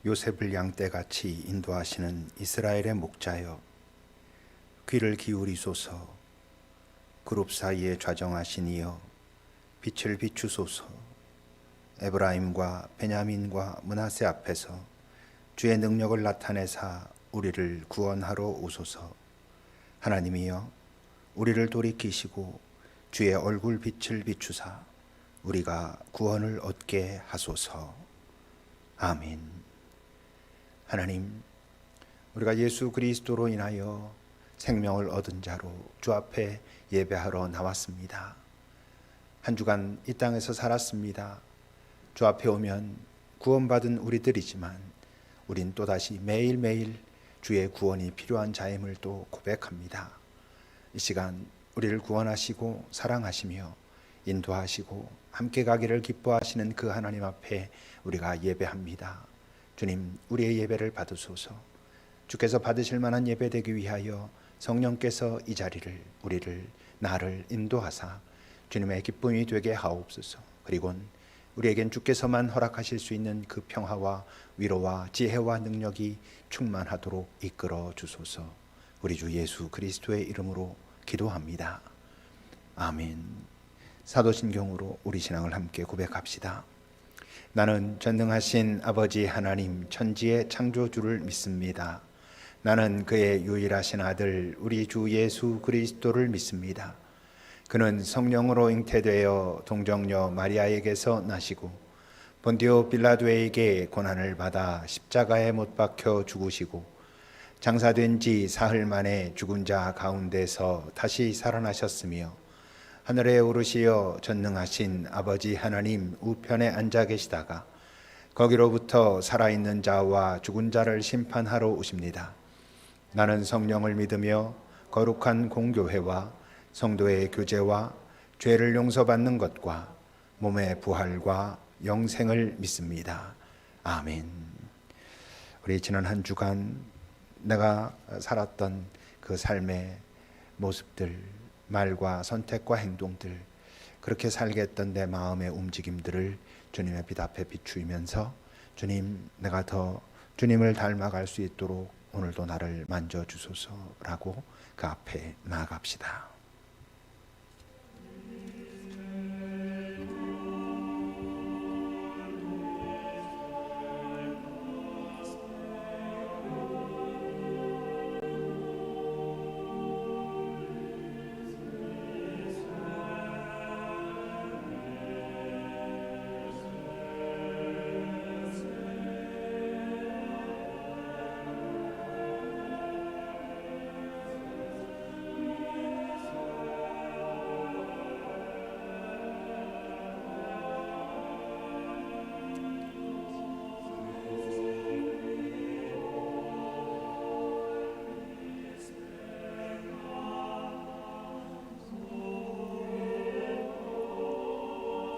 요셉을 양떼같이 인도하시는 이스라엘의 목자여, 귀를 기울이소서. 그룹 사이에 좌정하신 이여, 빛을 비추소서. 에브라임과 베냐민과 므낫세 앞에서 주의 능력을 나타내사 우리를 구원하러 오소서. 하나님이여, 우리를 돌이키시고 주의 얼굴 빛을 비추사 우리가 구원을 얻게 하소서. 아멘. 하나님, 우리가 예수 그리스도로 인하여 생명을 얻은 자로 주 앞에 예배하러 나왔습니다. 한 주간 이 땅에서 살았습니다. 주 앞에 오면 구원받은 우리들이지만 우린 또다시 매일매일 주의 구원이 필요한 자임을 또 고백합니다. 이 시간 우리를 구원하시고 사랑하시며 인도하시고 함께 가기를 기뻐하시는 그 하나님 앞에 우리가 예배합니다. 주님, 우리의 예배를 받으소서. 주께서 받으실 만한 예배 되기 위하여 성령께서 이 자리를, 우리를, 나를 인도하사 주님의 기쁨이 되게 하옵소서. 그리고 우리에겐 주께서만 허락하실 수 있는 그 평화와 위로와 지혜와 능력이 충만하도록 이끌어 주소서. 우리 주 예수 그리스도의 이름으로 기도합니다. 아멘. 사도신경으로 우리 신앙을 함께 고백합시다. 나는 전능하신 아버지 하나님 천지의 창조주를 믿습니다. 나는 그의 유일하신 아들 우리 주 예수 그리스도를 믿습니다. 그는 성령으로 잉태되어 동정녀 마리아에게서 나시고 본디오 빌라도에게 고난을 받아 십자가에 못 박혀 죽으시고 장사된 지 사흘 만에 죽은 자 가운데서 다시 살아나셨으며 하늘에 오르시어 전능하신 아버지 하나님 우편에 앉아 계시다가 거기로부터 살아있는 자와 죽은 자를 심판하러 오십니다. 나는 성령을 믿으며 거룩한 공교회와 성도의 교제와 죄를 용서받는 것과 몸의 부활과 영생을 믿습니다. 아멘. 우리 지난 한 주간 내가 살았던 그 삶의 모습들, 말과 선택과 행동들, 그렇게 살게 했던 내 마음의 움직임들을 주님의 빛 앞에 비추면서 주님, 내가 더 주님을 닮아갈 수 있도록 오늘도 나를 만져주소서라고 그 앞에 나아갑시다.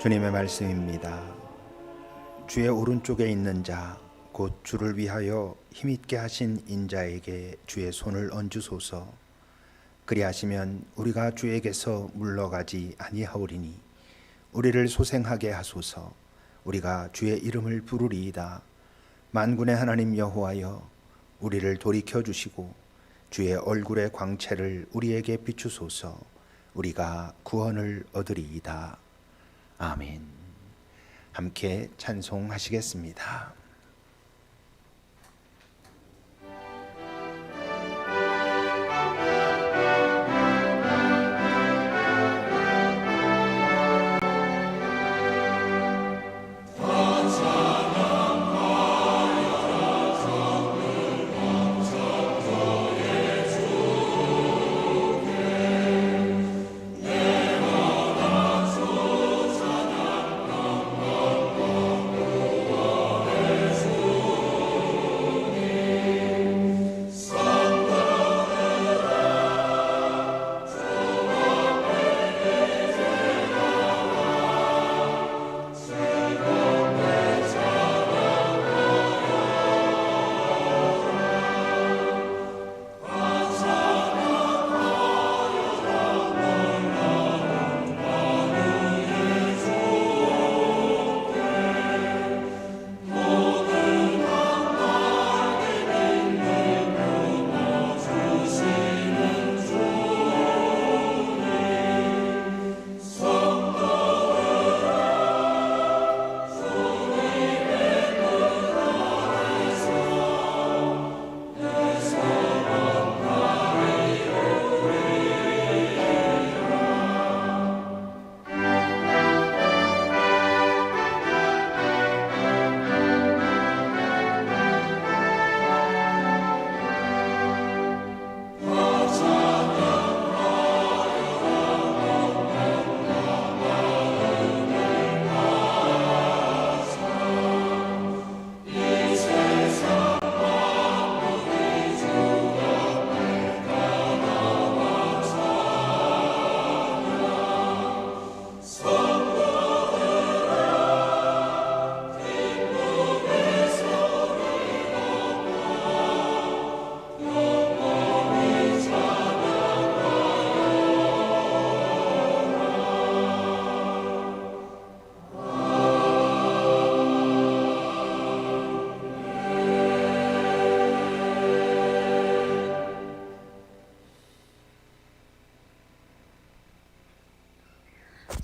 주님의 말씀입니다. 주의 오른쪽에 있는 자, 곧 주를 위하여 힘있게 하신 인자에게 주의 손을 얹으소서. 그리하시면 우리가 주에게서 물러가지 아니하오리니 우리를 소생하게 하소서. 우리가 주의 이름을 부르리이다. 만군의 하나님 여호와여, 우리를 돌이켜 주시고 주의 얼굴의 광채를 우리에게 비추소서. 우리가 구원을 얻으리이다. 아멘. 함께 찬송하시겠습니다.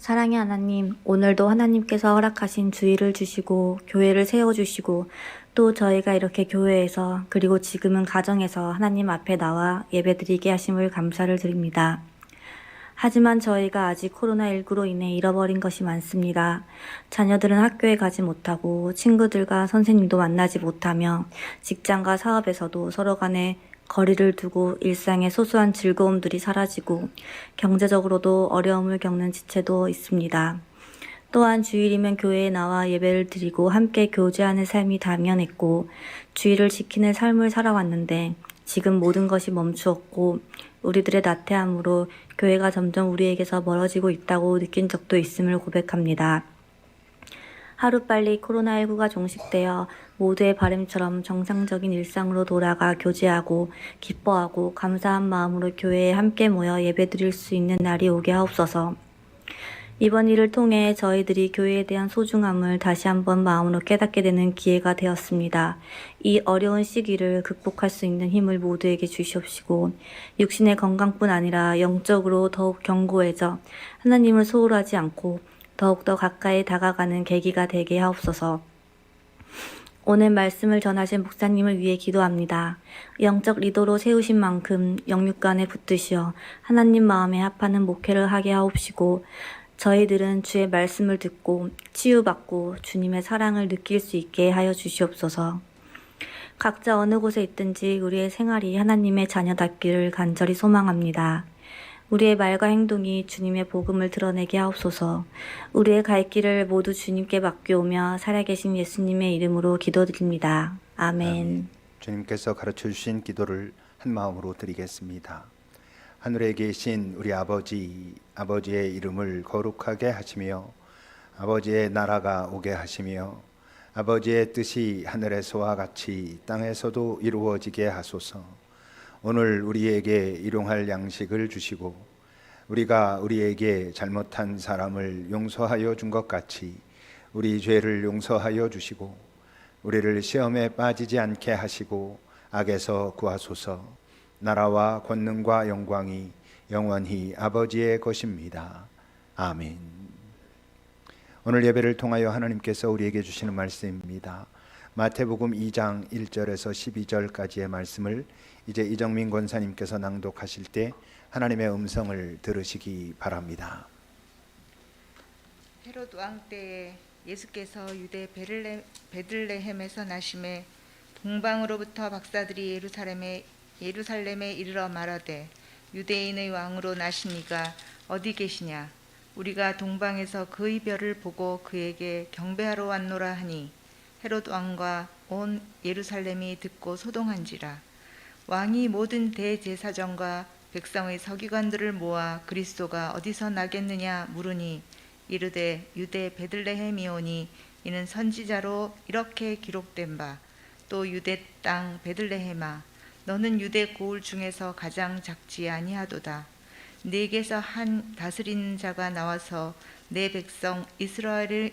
사랑의 하나님, 오늘도 하나님께서 허락하신 주일을 주시고 교회를 세워주시고 또 저희가 이렇게 교회에서 그리고 지금은 가정에서 하나님 앞에 나와 예배드리게 하심을 감사를 드립니다. 하지만 저희가 아직 코로나19로 인해 잃어버린 것이 많습니다. 자녀들은 학교에 가지 못하고 친구들과 선생님도 만나지 못하며 직장과 사업에서도 서로 간에 거리를 두고 일상의 소소한 즐거움들이 사라지고 경제적으로도 어려움을 겪는 지체도 있습니다. 또한 주일이면 교회에 나와 예배를 드리고 함께 교제하는 삶이 당연했고 주일을 지키는 삶을 살아왔는데 지금 모든 것이 멈추었고 우리들의 나태함으로 교회가 점점 우리에게서 멀어지고 있다고 느낀 적도 있음을 고백합니다. 하루빨리 코로나19가 종식되어 모두의 바람처럼 정상적인 일상으로 돌아가 교제하고 기뻐하고 감사한 마음으로 교회에 함께 모여 예배드릴 수 있는 날이 오게 하옵소서. 이번 일을 통해 저희들이 교회에 대한 소중함을 다시 한번 마음으로 깨닫게 되는 기회가 되었습니다. 이 어려운 시기를 극복할 수 있는 힘을 모두에게 주시옵시고 육신의 건강뿐 아니라 영적으로 더욱 견고해져 하나님을 소홀하지 않고 더욱더 가까이 다가가는 계기가 되게 하옵소서. 오늘 말씀을 전하신 목사님을 위해 기도합니다. 영적 리더로 세우신 만큼 영육간에 붙드시어 하나님 마음에 합하는 목회를 하게 하옵시고 저희들은 주의 말씀을 듣고 치유받고 주님의 사랑을 느낄 수 있게 하여 주시옵소서. 각자 어느 곳에 있든지 우리의 생활이 하나님의 자녀답기를 간절히 소망합니다. 우리의 말과 행동이 주님의 복음을 드러내게 하옵소서. 우리의 갈 길을 모두 주님께 맡겨오며 살아계신 예수님의 이름으로 기도드립니다. 아멘. 주님께서 가르쳐 주신 기도를 한 마음으로 드리겠습니다. 하늘에 계신 우리 아버지의 이름을 거룩하게 하시며 아버지의 나라가 오게 하시며 아버지의 뜻이 하늘에서와 같이 땅에서도 이루어지게 하소서. 오늘 우리에게 일용할 양식을 주시고 우리가 우리에게 잘못한 사람을 용서하여 준 것 같이 우리 죄를 용서하여 주시고 우리를 시험에 빠지지 않게 하시고 악에서 구하소서. 나라와 권능과 영광이 영원히 아버지의 것입니다. 아멘. 오늘 예배를 통하여 하나님께서 우리에게 주시는 말씀입니다. 마태복음 2장 1절에서 12절까지의 말씀을 이제 이정민 권사님께서 낭독하실 때 하나님의 음성을 들으시기 바랍니다. 헤롯 왕 때에 예수께서 유대 베들레헴에서 나심에 동방으로부터 박사들이 예루살렘에 이르러 말하되 유대인의 왕으로 나시니가 어디 계시냐? 우리가 동방에서 그의 별을 보고 그에게 경배하러 왔노라 하니 헤롯 왕과 온 예루살렘이 듣고 소동한지라. 왕이 모든 대제사장과 백성의 서기관들을 모아 그리스도가 어디서 나겠느냐 물으니 이르되 유대 베들레헴이오니 이는 선지자로 이렇게 기록된 바 또 유대 땅 베들레헴아 너는 유대 고을 중에서 가장 작지 아니하도다. 네게서 한 다스리는 자가 나와서 내 백성 이스라엘의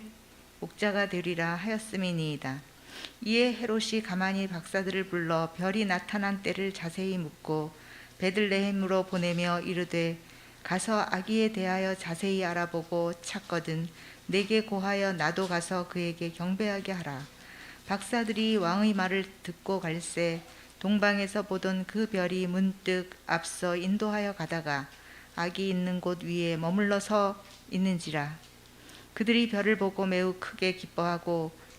목자가 되리라 하였음이니이다. 이에 헤롯이 가만히 박사들을 불러 별이 나타난 때를 자세히 묻고 베들레헴으로 보내며 이르되 가서 아기에 대하여 자세히 알아보고 찾거든 내게 고하여 나도 가서 그에게 경배하게 하라. 박사들이 왕의 말을 듣고 갈새 동방에서 보던 그 별이 문득 앞서 인도하여 가다가 아기 있는 곳 위에 머물러서 있는지라. 그들이 별을 보고 매우 크게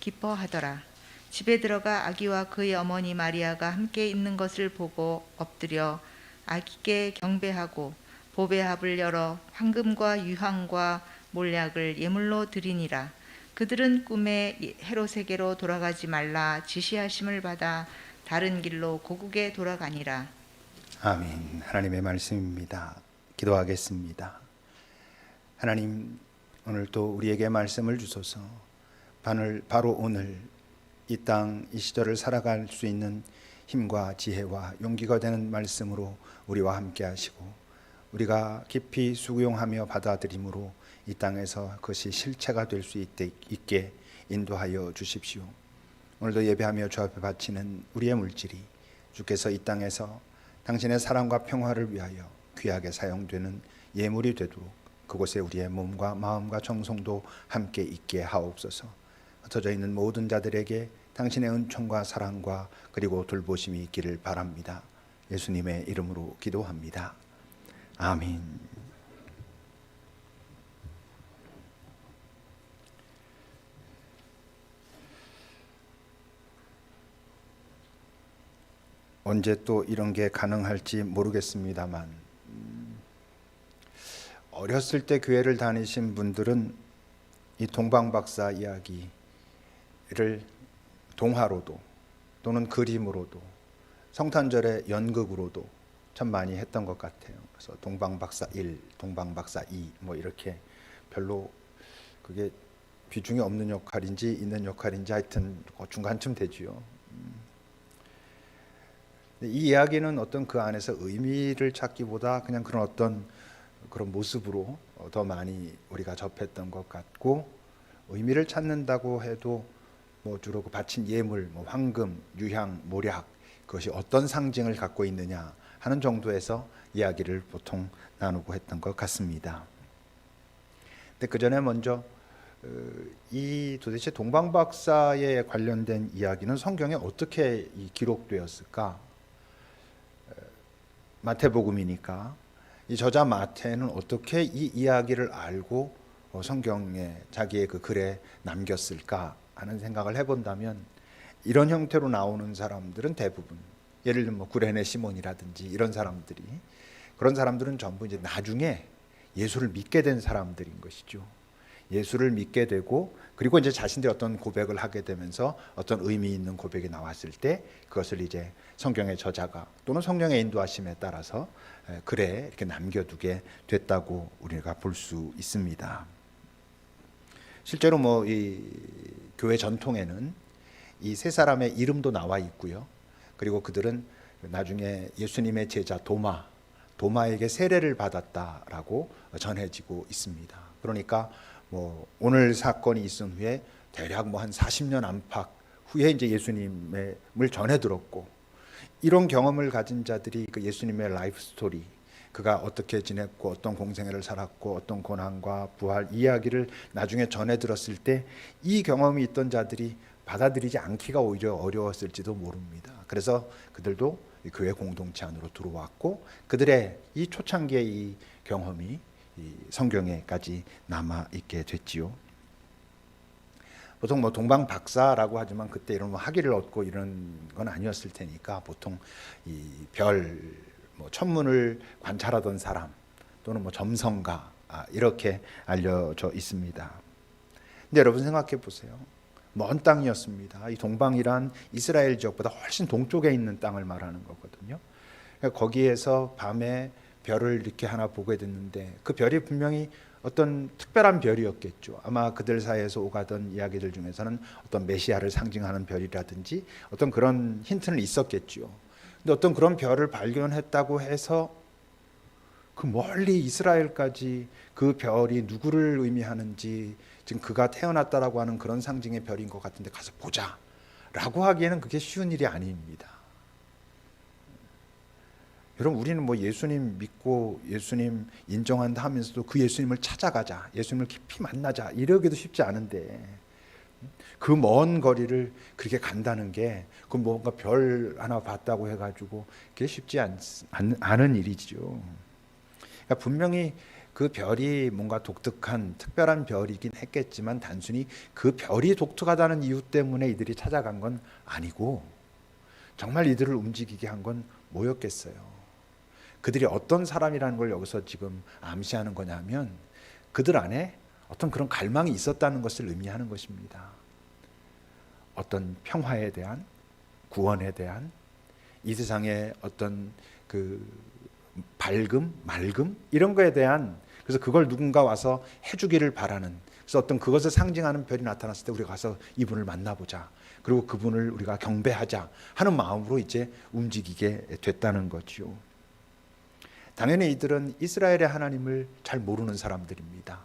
기뻐하더라. 집에 들어가 아기와 그의 어머니 마리아가 함께 있는 것을 보고 엎드려 아기께 경배하고 보배합을 열어 황금과 유황과 몰약을 예물로 드리니라. 그들은 꿈에 헤롯에게로 돌아가지 말라 지시하심을 받아 다른 길로 고국에 돌아가니라. 아멘. 하나님의 말씀입니다. 기도하겠습니다. 하나님, 오늘도 우리에게 말씀을 주소서. 바로 오늘 이 땅 이 시절을 살아갈 수 있는 힘과 지혜와 용기가 되는 말씀으로 우리와 함께 하시고 우리가 깊이 수용하며 받아들임으로 이 땅에서 그것이 실체가 될 수 있게 인도하여 주십시오. 오늘도 예배하며 주 앞에 바치는 우리의 물질이 주께서 이 땅에서 당신의 사랑과 평화를 위하여 귀하게 사용되는 예물이 되도록 그곳에 우리의 몸과 마음과 정성도 함께 있게 하옵소서. 흩어져 있는 모든 자들에게 당신의 은총과 사랑과 그리고 돌보심이 있기를 바랍니다. 예수님의 이름으로 기도합니다. 아멘. 언제 또 이런 게 가능할지 모르겠습니다만 어렸을 때 교회를 다니신 분들은 이 동방박사 이야기를 동화로도 또는 그림으로도 성탄절의 연극으로도 참 많이 했던 것 같아요. 그래서 동방박사 1, 동방박사 2 뭐 이렇게 별로 그게 비중이 없는 역할인지 있는 역할인지 하여튼 중간쯤 되지요. 이 이야기는 어떤 그 안에서 의미를 찾기보다 그냥 그런 어떤 그런 모습으로 더 많이 우리가 접했던 것 같고, 의미를 찾는다고 해도 뭐 주로 그 바친 예물, 뭐 황금, 유향, 모략, 그것이 어떤 상징을 갖고 있느냐 하는 정도에서 이야기를 보통 나누고 했던 것 같습니다. 근데 그 전에 먼저 이 도대체 동방박사에 관련된 이야기는 성경에 어떻게 기록되었을까? 마태복음이니까 이 저자 마태는 어떻게 이 이야기를 알고 성경에 자기의 그 글에 남겼을까 하는 생각을 해본다면, 이런 형태로 나오는 사람들은 대부분 예를 들면 뭐 구레네 시몬이라든지 이런 사람들이, 그런 사람들은 전부 이제 나중에 예수를 믿게 된 사람들인 것이죠. 예수를 믿게 되고 그리고 이제 자신들이 어떤 고백을 하게 되면서 어떤 의미 있는 고백이 나왔을 때 그것을 이제 성경의 저자가 또는 성령의 인도하심에 따라서 글에 이렇게 남겨두게 됐다고 우리가 볼 수 있습니다. 실제로 뭐 이 교회 전통에는 이 세 사람의 이름도 나와 있고요. 그리고 그들은 나중에 예수님의 제자 도마에게 세례를 받았다라고 전해지고 있습니다. 그러니까 뭐 오늘 사건이 있은 후에 대략 뭐 한 40년 안팎 후에 이제 예수님을 전해 들었고, 이런 경험을 가진 자들이 그 예수님의 라이프 스토리, 그가 어떻게 지냈고 어떤 공생애를 살았고 어떤 고난과 부활 이야기를 나중에 전해 들었을 때 이 경험이 있던 자들이 받아들이지 않기가 오히려 어려웠을지도 모릅니다. 그래서 그들도 교회 공동체 안으로 들어왔고 그들의 이 초창기의 이 경험이 이 성경에까지 남아 있게 됐지요. 보통 뭐 동방 박사라고 하지만 그때 이런 뭐 학위를 얻고 이런 건 아니었을 테니까 보통 이 별 뭐 천문을 관찰하던 사람 또는 뭐 점성가 이렇게 알려져 있습니다. 근데 여러분 생각해 보세요. 먼 땅이었습니다. 이 동방이란 이스라엘 지역보다 훨씬 동쪽에 있는 땅을 말하는 거거든요. 거기에서 밤에 별을 이렇게 하나 보게 됐는데 그 별이 분명히 어떤 특별한 별이었겠죠. 아마 그들 사이에서 오가던 이야기들 중에서는 어떤 메시아를 상징하는 별이라든지 어떤 그런 힌트는 있었겠죠. 근데 어떤 그런 별을 발견했다고 해서 그 멀리 이스라엘까지 그 별이 누구를 의미하는지, 지금 그가 태어났다라고 하는 그런 상징의 별인 것 같은데 가서 보자 라고 하기에는 그게 쉬운 일이 아닙니다. 여러분, 우리는 뭐 예수님 믿고 예수님 인정한다 하면서도 그 예수님을 찾아가자, 예수님을 깊이 만나자 이러기도 쉽지 않은데, 그 먼 거리를 그렇게 간다는 게 그 뭔가 별 하나 봤다고 해가지고 그게 쉽지 않은 일이죠. 그러니까 분명히 그 별이 뭔가 독특한 특별한 별이긴 했겠지만 단순히 그 별이 독특하다는 이유 때문에 이들이 찾아간 건 아니고, 정말 이들을 움직이게 한 건 뭐였겠어요? 그들이 어떤 사람이라는 걸 여기서 지금 암시하는 거냐면 그들 안에 어떤 그런 갈망이 있었다는 것을 의미하는 것입니다. 어떤 평화에 대한, 구원에 대한, 이 세상의 어떤 그 밝음, 맑음 이런 거에 대한, 그래서 그걸 누군가 와서 해주기를 바라는, 그래서 어떤 그것을 상징하는 별이 나타났을 때 우리가 가서 이분을 만나보자, 그리고 그분을 우리가 경배하자 하는 마음으로 이제 움직이게 됐다는 거죠. 당연히 이들은 이스라엘의 하나님을 잘 모르는 사람들입니다.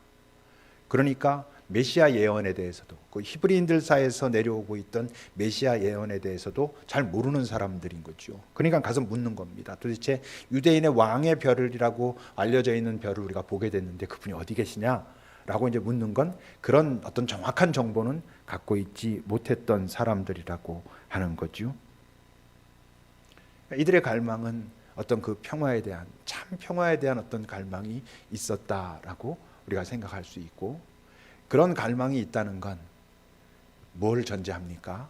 그러니까 메시아 예언에 대해서도, 그 히브리인들 사이에서 내려오고 있던 메시아 예언에 대해서도 잘 모르는 사람들인 거죠. 그러니까 가서 묻는 겁니다. 도대체 유대인의 왕의 별이라고 알려져 있는 별을 우리가 보게 됐는데 그분이 어디 계시냐라고 이제 묻는 건 그런 어떤 정확한 정보는 갖고 있지 못했던 사람들이라고 하는 거죠. 이들의 갈망은 어떤 그 평화에 대한, 참 평화에 대한 어떤 갈망이 있었다라고 우리가 생각할 수 있고, 그런 갈망이 있다는 건 뭘 전제합니까?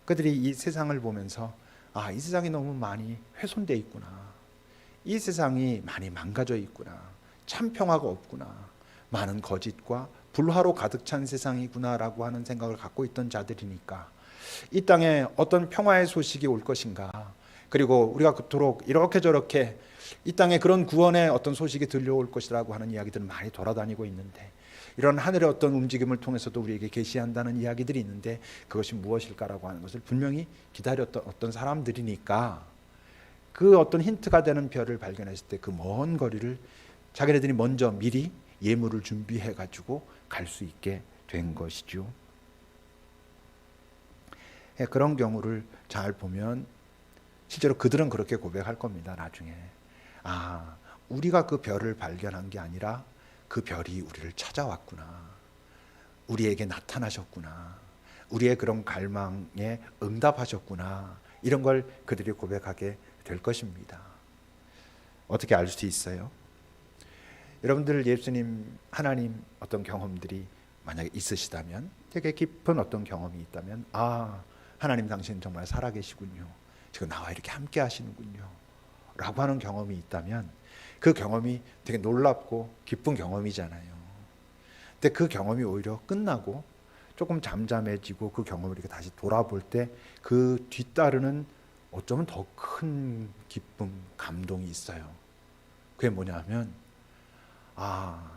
그들이 이 세상을 보면서 아, 이 세상이 너무 많이 훼손되어 있구나. 이 세상이 많이 망가져 있구나. 참 평화가 없구나. 많은 거짓과 불화로 가득 찬 세상이구나라고 하는 생각을 갖고 있던 자들이니까 이 땅에 어떤 평화의 소식이 올 것인가, 그리고 우리가 그토록 이렇게 저렇게 이 땅에 그런 구원의 어떤 소식이 들려올 것이라고 하는 이야기들은 많이 돌아다니고 있는데, 이런 하늘의 어떤 움직임을 통해서도 우리에게 계시한다는 이야기들이 있는데 그것이 무엇일까라고 하는 것을 분명히 기다렸던 어떤 사람들이니까 그 어떤 힌트가 되는 별을 발견했을 때 그 먼 거리를 자기네들이 먼저 미리 예물을 준비해 가지고 갈 수 있게 된 것이죠. 그런 경우를 잘 보면 실제로 그들은 그렇게 고백할 겁니다. 나중에 아, 우리가 그 별을 발견한 게 아니라 그 별이 우리를 찾아왔구나, 우리에게 나타나셨구나, 우리의 그런 갈망에 응답하셨구나, 이런 걸 그들이 고백하게 될 것입니다. 어떻게 알 수 있어요? 여러분들 예수님, 하나님 어떤 경험들이 만약에 있으시다면, 되게 깊은 어떤 경험이 있다면, 아, 하나님 당신 정말 살아계시군요, 지금 나와 이렇게 함께 하시는군요 라고 하는 경험이 있다면 그 경험이 되게 놀랍고 기쁜 경험이잖아요. 근데 그 경험이 오히려 끝나고 조금 잠잠해지고 그 경험을 이렇게 다시 돌아볼 때 그 뒤따르는 어쩌면 더 큰 기쁨, 감동이 있어요. 그게 뭐냐면, 아,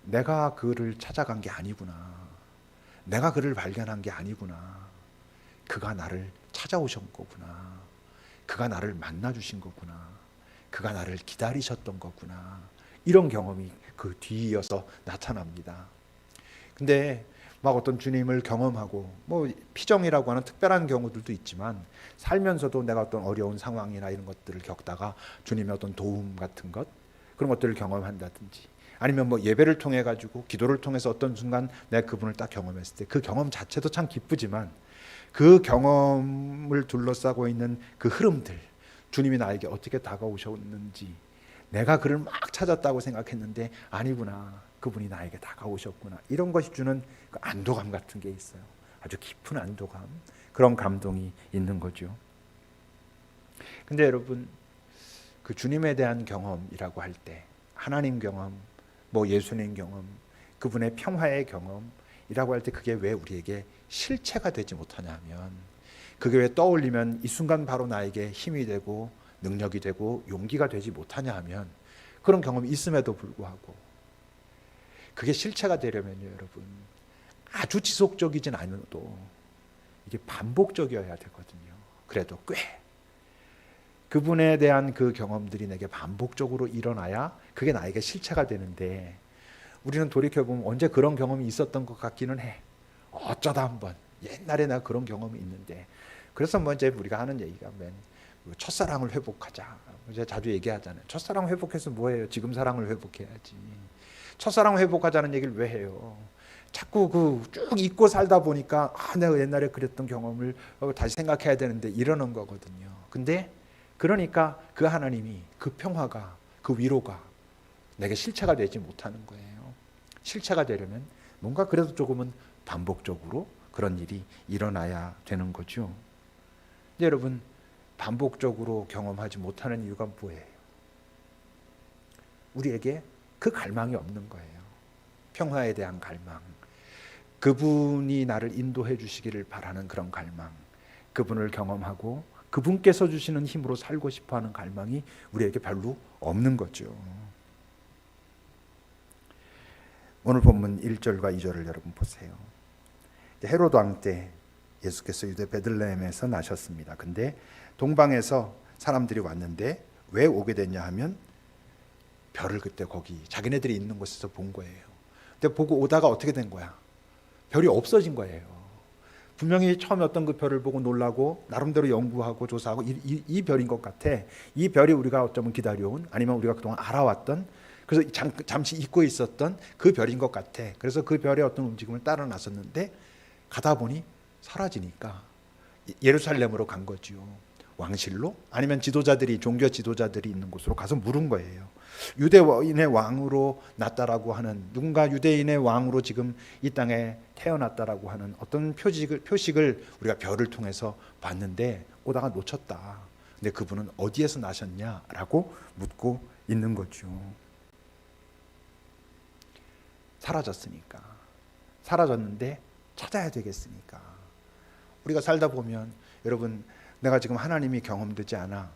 내가 그를 찾아간 게 아니구나, 내가 그를 발견한 게 아니구나, 그가 나를 찾아오신 거구나, 그가 나를 만나주신 거구나, 그가 나를 기다리셨던 거구나, 이런 경험이 그 뒤이어서 나타납니다. 근데 막 어떤 주님을 경험하고 뭐 피정이라고 하는 특별한 경우들도 있지만, 살면서도 내가 어떤 어려운 상황이나 이런 것들을 겪다가 주님의 어떤 도움 같은 것, 그런 것들을 경험한다든지, 아니면 뭐 예배를 통해 가지고 기도를 통해서 어떤 순간 내가 그분을 딱 경험했을 때 그 경험 자체도 참 기쁘지만, 그 경험을 둘러싸고 있는 그 흐름들, 주님이 나에게 어떻게 다가오셨는지, 내가 그를 막 찾았다고 생각했는데 아니구나, 그분이 나에게 다가오셨구나, 이런 것이 주는 그 안도감 같은 게 있어요. 아주 깊은 안도감, 그런 감동이 있는 거죠. 근데 여러분, 그 주님에 대한 경험이라고 할 때, 하나님 경험, 뭐 예수님 경험, 그분의 평화의 경험이라고 할 때 그게 왜 우리에게 실체가 되지 못하냐면, 그게 왜 떠올리면 이 순간 바로 나에게 힘이 되고 능력이 되고 용기가 되지 못하냐 하면, 그런 경험이 있음에도 불구하고 그게 실체가 되려면요, 여러분, 아주 지속적이진 않아도 이게 반복적이어야 되거든요. 그래도 꽤 그분에 대한 그 경험들이 내게 반복적으로 일어나야 그게 나에게 실체가 되는데, 우리는 돌이켜보면 언제 그런 경험이 있었던 것 같기는 해. 어쩌다 한번 옛날에 내가 그런 경험이 있는데. 그래서 먼저 우리가 하는 얘기가 첫사랑을 회복하자, 제가 자주 얘기하잖아요. 첫사랑 회복해서 뭐해요? 지금 사랑을 회복해야지. 첫사랑 회복하자는 얘기를 왜 해요? 자꾸 쭉 잊고 살다 보니까 내가 옛날에 그랬던 경험을 다시 생각해야 되는데 이러는 거거든요. 근데 그러니까 그 하나님이, 그 평화가, 그 위로가 내게 실체가 되지 못하는 거예요. 실체가 되려면 뭔가 그래도 조금은 반복적으로 그런 일이 일어나야 되는 거죠. 근데 여러분, 반복적으로 경험하지 못하는 이유가 뭐예요? 우리에게 그 갈망이 없는 거예요. 평화에 대한 갈망, 그분이 나를 인도해 주시기를 바라는 그런 갈망, 그분을 경험하고 그분께서 주시는 힘으로 살고 싶어하는 갈망이 우리에게 별로 없는 거죠. 오늘 본문 1절과 2절을 여러분 보세요. 헤로드 왕 때 예수께서 유대 베들레헴에서 나셨습니다. 근데 동방에서 사람들이 왔는데 왜 오게 됐냐 하면, 별을 그때 거기 자기네들이 있는 곳에서 본 거예요. 근데 보고 오다가 어떻게 된 거야? 별이 없어진 거예요. 분명히 처음에 어떤 그 별을 보고 놀라고 나름대로 연구하고 조사하고 이 별인 것 같아. 이 별이 우리가 어쩌면 기다려온, 아니면 우리가 그동안 알아왔던, 그래서 잠시 잊고 있었던 그 별인 것 같아. 그래서 그 별의 어떤 움직임을 따라 나섰는데 가다 보니 사라지니까 예루살렘으로 간 거지요. 왕실로, 아니면 지도자들이, 종교 지도자들이 있는 곳으로 가서 물은 거예요. 유대인의 왕으로 났다라고 하는, 누군가 유대인의 왕으로 지금 이 땅에 태어났다라고 하는 어떤 표식을 우리가 별을 통해서 봤는데 오다가 놓쳤다. 근데 그분은 어디에서 나셨냐라고 묻고 있는 거죠. 사라졌으니까. 사라졌는데 찾아야 되겠으니까. 우리가 살다 보면 여러분, 내가 지금 하나님이 경험되지 않아,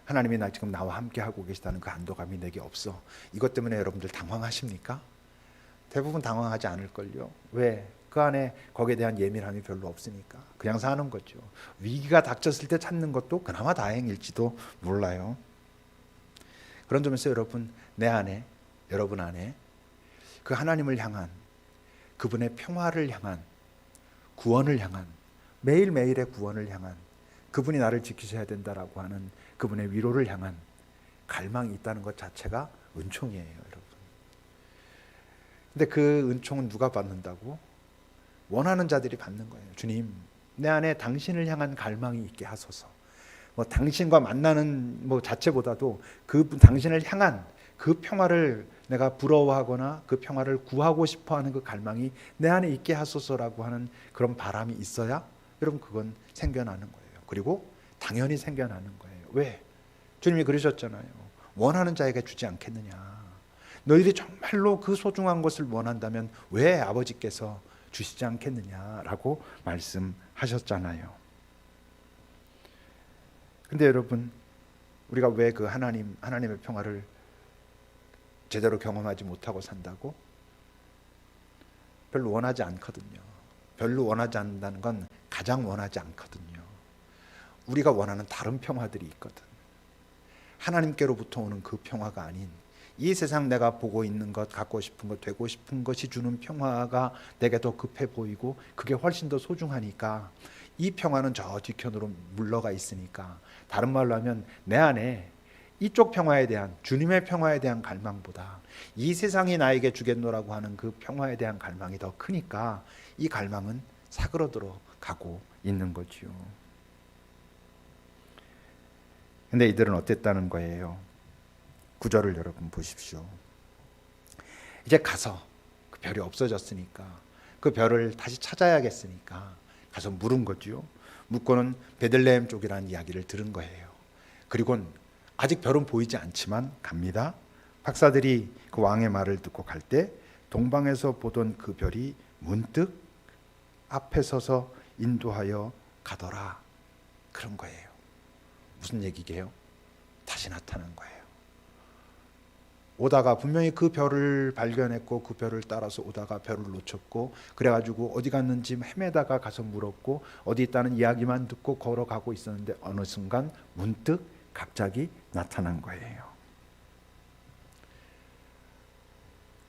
하나님이 지금 나와 함께 하고 계시다는 그 안도감이 내게 없어. 이것 때문에 여러분들 당황하십니까? 대부분 당황하지 않을걸요. 왜? 그 안에 거기에 대한 예민함이 별로 없으니까 그냥 사는 거죠. 위기가 닥쳤을 때 찾는 것도 그나마 다행일지도 몰라요. 그런 점에서 여러분, 내 안에, 여러분 안에 그 하나님을 향한, 그분의 평화를 향한, 구원을 향한, 매일매일의 구원을 향한, 그분이 나를 지키셔야 된다라고 하는 그분의 위로를 향한 갈망이 있다는 것 자체가 은총이에요, 여러분. 근데 그 은총은 누가 받는다고? 원하는 자들이 받는 거예요. 주님, 내 안에 당신을 향한 갈망이 있게 하소서. 당신과 만나는 자체보다도 당신을 향한 그 평화를 내가 부러워하거나 그 평화를 구하고 싶어하는 그 갈망이 내 안에 있게 하소서라고 하는 그런 바람이 있어야 여러분 그건 생겨나는 거예요. 그리고 당연히 생겨나는 거예요. 왜? 주님이 그러셨잖아요. 원하는 자에게 주지 않겠느냐. 너희들이 정말로 그 소중한 것을 원한다면 왜 아버지께서 주시지 않겠느냐라고 말씀하셨잖아요. 근데 여러분, 우리가 왜 그 하나님의 평화를 제대로 경험하지 못하고 산다고? 별로 원하지 않거든요. 별로 원하지 않는다는 건 가장 원하지 않거든요. 우리가 원하는 다른 평화들이 있거든. 하나님께로부터 오는 그 평화가 아닌 이 세상 내가 보고 있는 것, 갖고 싶은 것, 되고 싶은 것이 주는 평화가 내게 더 급해 보이고 그게 훨씬 더 소중하니까 이 평화는 저 뒤편으로 물러가 있으니까, 다른 말로 하면 내 안에 이쪽 평화에 대한, 주님의 평화에 대한 갈망보다 이 세상이 나에게 주겠노라고 하는 그 평화에 대한 갈망이 더 크니까 이 갈망은 사그러들어 가고 있는 거지요. 근데 이들은 어땠다는 거예요? 9절을 여러분 보십시오. 이제 가서 그 별이 없어졌으니까 그 별을 다시 찾아야겠으니까 가서 물은 거죠. 묻고는 베들레헴 쪽이라는 이야기를 들은 거예요. 그리고는 아직 별은 보이지 않지만 갑니다. 박사들이 그 왕의 말을 듣고 갈 때 동방에서 보던 그 별이 문득 앞에 서서 인도하여 가더라. 그런 거예요. 무슨 얘기게요? 다시 나타난 거예요. 오다가 분명히 그 별을 발견했고 그 별을 따라서 오다가 별을 놓쳤고, 그래가지고 어디 갔는지 헤매다가 가서 물었고 어디 있다는 이야기만 듣고 걸어가고 있었는데 어느 순간 문득 갑자기 나타난 거예요.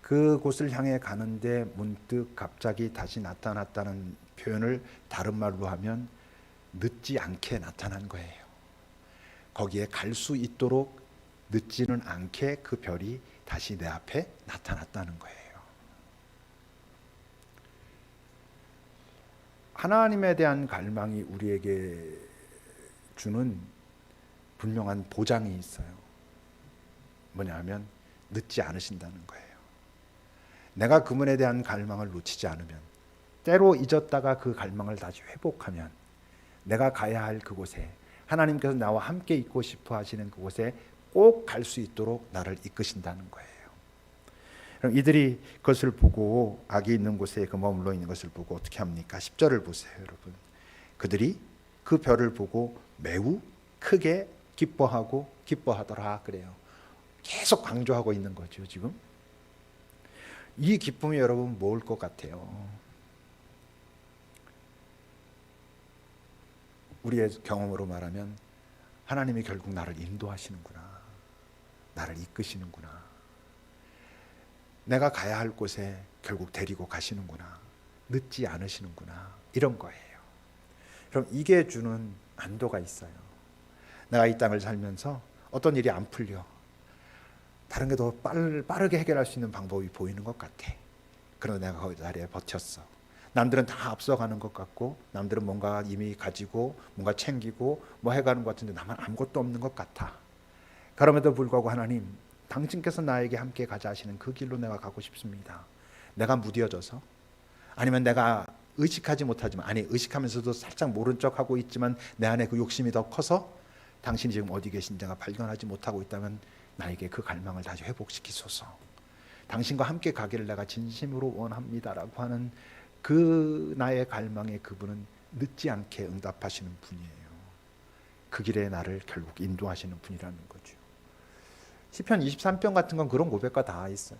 그곳을 향해 가는데 문득 갑자기 다시 나타났다는 표현을 다른 말로 하면 늦지 않게 나타난 거예요. 거기에 갈 수 있도록 늦지는 않게 그 별이 다시 내 앞에 나타났다는 거예요. 하나님에 대한 갈망이 우리에게 주는 분명한 보장이 있어요. 뭐냐 하면 늦지 않으신다는 거예요. 내가 그분에 대한 갈망을 놓치지 않으면, 때로 잊었다가 그 갈망을 다시 회복하면 내가 가야 할 그곳에, 하나님께서 나와 함께 있고 싶어 하시는 그곳에 꼭 갈 수 있도록 나를 이끄신다는 거예요. 그럼 이들이 그것을 보고, 악이 있는 곳에 그 머물러 있는 것을 보고 어떻게 합니까? 10절을 보세요, 여러분. 그들이 그 별을 보고 매우 크게 기뻐하더라 그래요. 계속 강조하고 있는 거죠, 지금. 이 기쁨이 여러분 뭘 것 같아요? 우리의 경험으로 말하면 하나님이 결국 나를 인도하시는구나, 나를 이끄시는구나, 내가 가야 할 곳에 결국 데리고 가시는구나, 늦지 않으시는구나, 이런 거예요. 그럼 이게 주는 안도가 있어요. 내가 이 땅을 살면서 어떤 일이 안 풀려, 다른 게 더 빠르게 해결할 수 있는 방법이 보이는 것 같아. 그러나 내가 거기 자리에 버텼어. 남들은 다 앞서가는 것 같고, 남들은 뭔가 이미 가지고 뭔가 챙기고 뭐 해가는 것 같은데 나만 아무것도 없는 것 같아. 그럼에도 불구하고 하나님, 당신께서 나에게 함께 가자 하시는 그 길로 내가 가고 싶습니다. 내가 무뎌져서, 아니면 내가 의식하지 못하지만, 아니 의식하면서도 살짝 모른 척하고 있지만 내 안에 그 욕심이 더 커서 당신이 지금 어디 계신지 내가 발견하지 못하고 있다면 나에게 그 갈망을 다시 회복시키소서. 당신과 함께 가기를 내가 진심으로 원합니다라고 하는 그 나의 갈망에 그분은 늦지 않게 응답하시는 분이에요. 그 길에 나를 결국 인도하시는 분이라는 거죠. 시편 23편 같은 건 그런 고백과 다 있어요.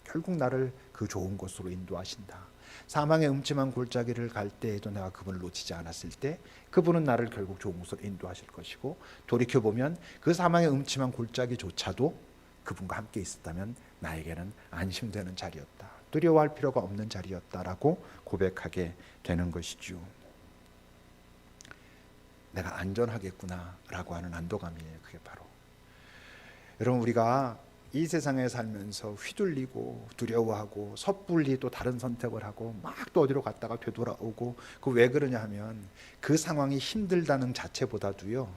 결국 나를 그 좋은 곳으로 인도하신다. 사망의 음침한 골짜기를 갈 때에도 내가 그분을 놓치지 않았을 때 그분은 나를 결국 좋은 곳으로 인도하실 것이고, 돌이켜보면 그 사망의 음침한 골짜기조차도 그분과 함께 있었다면 나에게는 안심되는 자리였다, 두려워할 필요가 없는 자리였다라고 고백하게 되는 것이죠. 내가 안전하겠구나 라고 하는 안도감이에요. 그게 바로 여러분, 우리가 이 세상에 살면서 휘둘리고 두려워하고 섣불리 또 다른 선택을 하고 막 또 어디로 갔다가 되돌아오고, 그 왜 그러냐 하면 그 상황이 힘들다는 자체보다도요,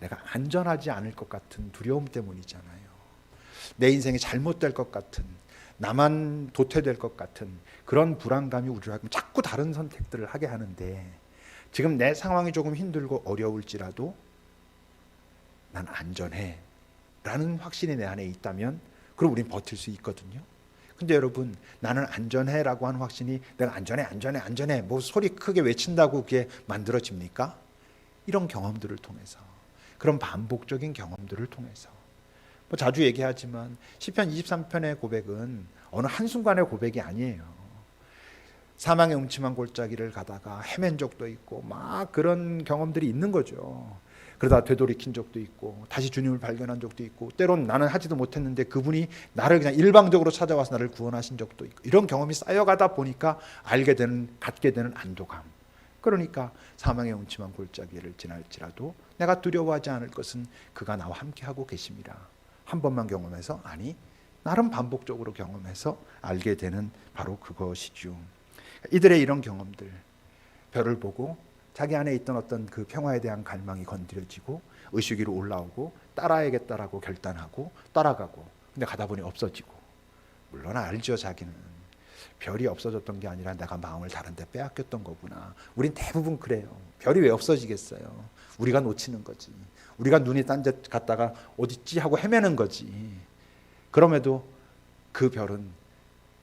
내가 안전하지 않을 것 같은 두려움 때문이잖아요. 내 인생이 잘못될 것 같은, 나만 도태될 것 같은 그런 불안감이 우리를 자꾸 다른 선택들을 하게 하는데, 지금 내 상황이 조금 힘들고 어려울지라도 난 안전해 라는 확신이 내 안에 있다면 그럼 우린 버틸 수 있거든요. 근데 여러분, 나는 안전해 라고 하는 확신이 내가 안전해 뭐 소리 크게 외친다고 그게 만들어집니까? 이런 경험들을 통해서, 그런 반복적인 경험들을 통해서, 뭐 자주 얘기하지만 시편 23편의 고백은 어느 한순간의 고백이 아니에요. 사망의 음침한 골짜기를 가다가 헤맨 적도 있고 막 그런 경험들이 있는 거죠. 그러다 되돌이킨 적도 있고 다시 주님을 발견한 적도 있고, 때론 나는 하지도 못했는데 그분이 나를 그냥 일방적으로 찾아와서 나를 구원하신 적도 있고, 이런 경험이 쌓여가다 보니까 갖게 되는 안도감. 그러니까 사망의 음침한 골짜기를 지날지라도 내가 두려워하지 않을 것은 그가 나와 함께하고 계심이라. 한 번만 경험해서, 아니 나름 반복적으로 경험해서 알게 되는 바로 그것이죠. 이들의 이런 경험들, 별을 보고 자기 안에 있던 어떤 그 평화에 대한 갈망이 건드려지고 의식 위로 올라오고 따라야겠다라고 결단하고 따라가고, 근데 가다 보니 없어지고, 물론 알죠. 자기는 별이 없어졌던 게 아니라 내가 마음을 다른 데 빼앗겼던 거구나. 우린 대부분 그래요. 별이 왜 없어지겠어요? 우리가 놓치는 거지. 우리가 눈이 딴 데 갔다가 어딨지 하고 헤매는 거지. 그럼에도 그 별은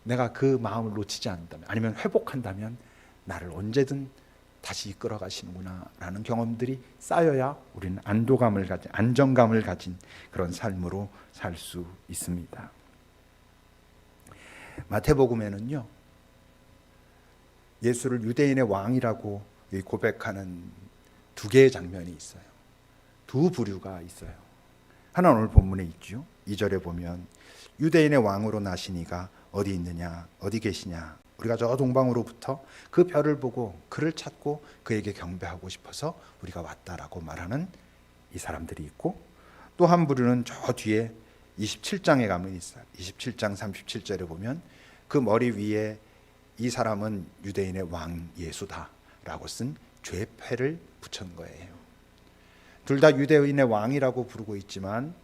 내가 그 마음을 놓치지 않는다면, 아니면 회복한다면 나를 언제든 다시 이끌어 가시는구나 라는 경험들이 쌓여야 우리는 안도감을 가진, 안정감을 가진 그런 삶으로 살 수 있습니다. 마태복음에는요, 예수를 유대인의 왕이라고 고백하는 두 개의 장면이 있어요. 두 부류가 있어요. 하나는 오늘 본문에 있죠. 2절에 보면 유대인의 왕으로 나시니가 어디 있느냐, 어디 계시냐, 우리가 저 동방으로부터 그 별을 보고 그를 찾고 그에게 경배하고 싶어서 우리가 왔다라고 말하는 이 사람들이 있고, 또 한 부류는 저 뒤에 27장에 가면 있어요. 27장 37절에 보면 그 머리 위에 이 사람은 유대인의 왕 예수다라고 쓴 죄패를 붙인 거예요. 둘 다 유대인의 왕이라고 부르고 있지만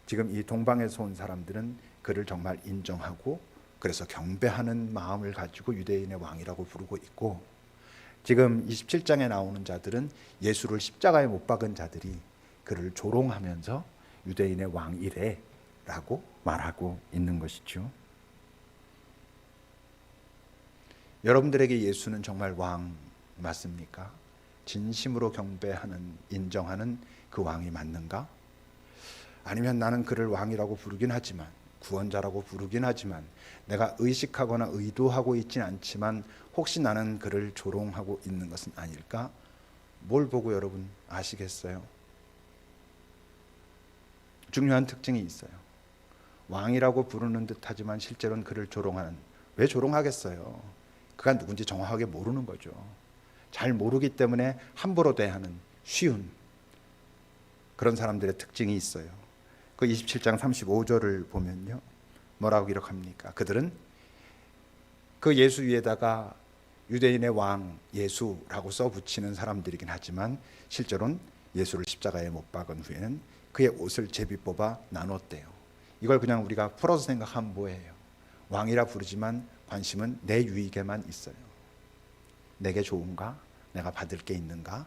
지금 이 동방에서 온 사람들은 그를 정말 인정하고 그래서 경배하는 마음을 가지고 유대인의 왕이라고 부르고 있고, 지금 27장에 나오는 자들은 예수를 십자가에 못 박은 자들이 그를 조롱하면서 유대인의 왕이래라고 말하고 있는 것이죠. 여러분들에게 예수는 정말 왕 맞습니까? 진심으로 경배하는, 인정하는 그 왕이 맞는가? 아니면 나는 그를 왕이라고 부르긴 하지만, 구원자라고 부르긴 하지만 내가 의식하거나 의도하고 있진 않지만 혹시 나는 그를 조롱하고 있는 것은 아닐까? 뭘 보고 여러분 아시겠어요? 중요한 특징이 있어요. 왕이라고 부르는 듯하지만 실제로는 그를 조롱하는, 왜 조롱하겠어요? 그가 누군지 정확하게 모르는 거죠. 잘 모르기 때문에 함부로 대하는 쉬운 그런 사람들의 특징이 있어요. 그 27장 35절을 보면요, 뭐라고 기록합니까? 그들은 그 예수 위에다가 유대인의 왕 예수라고 써붙이는 사람들이긴 하지만 실제로는 예수를 십자가에 못 박은 후에는 그의 옷을 제비 뽑아 나눴대요. 이걸 그냥 우리가 풀어서 생각하면 뭐예요? 왕이라 부르지만 관심은 내 유익에만 있어요. 내게 좋은가? 내가 받을 게 있는가?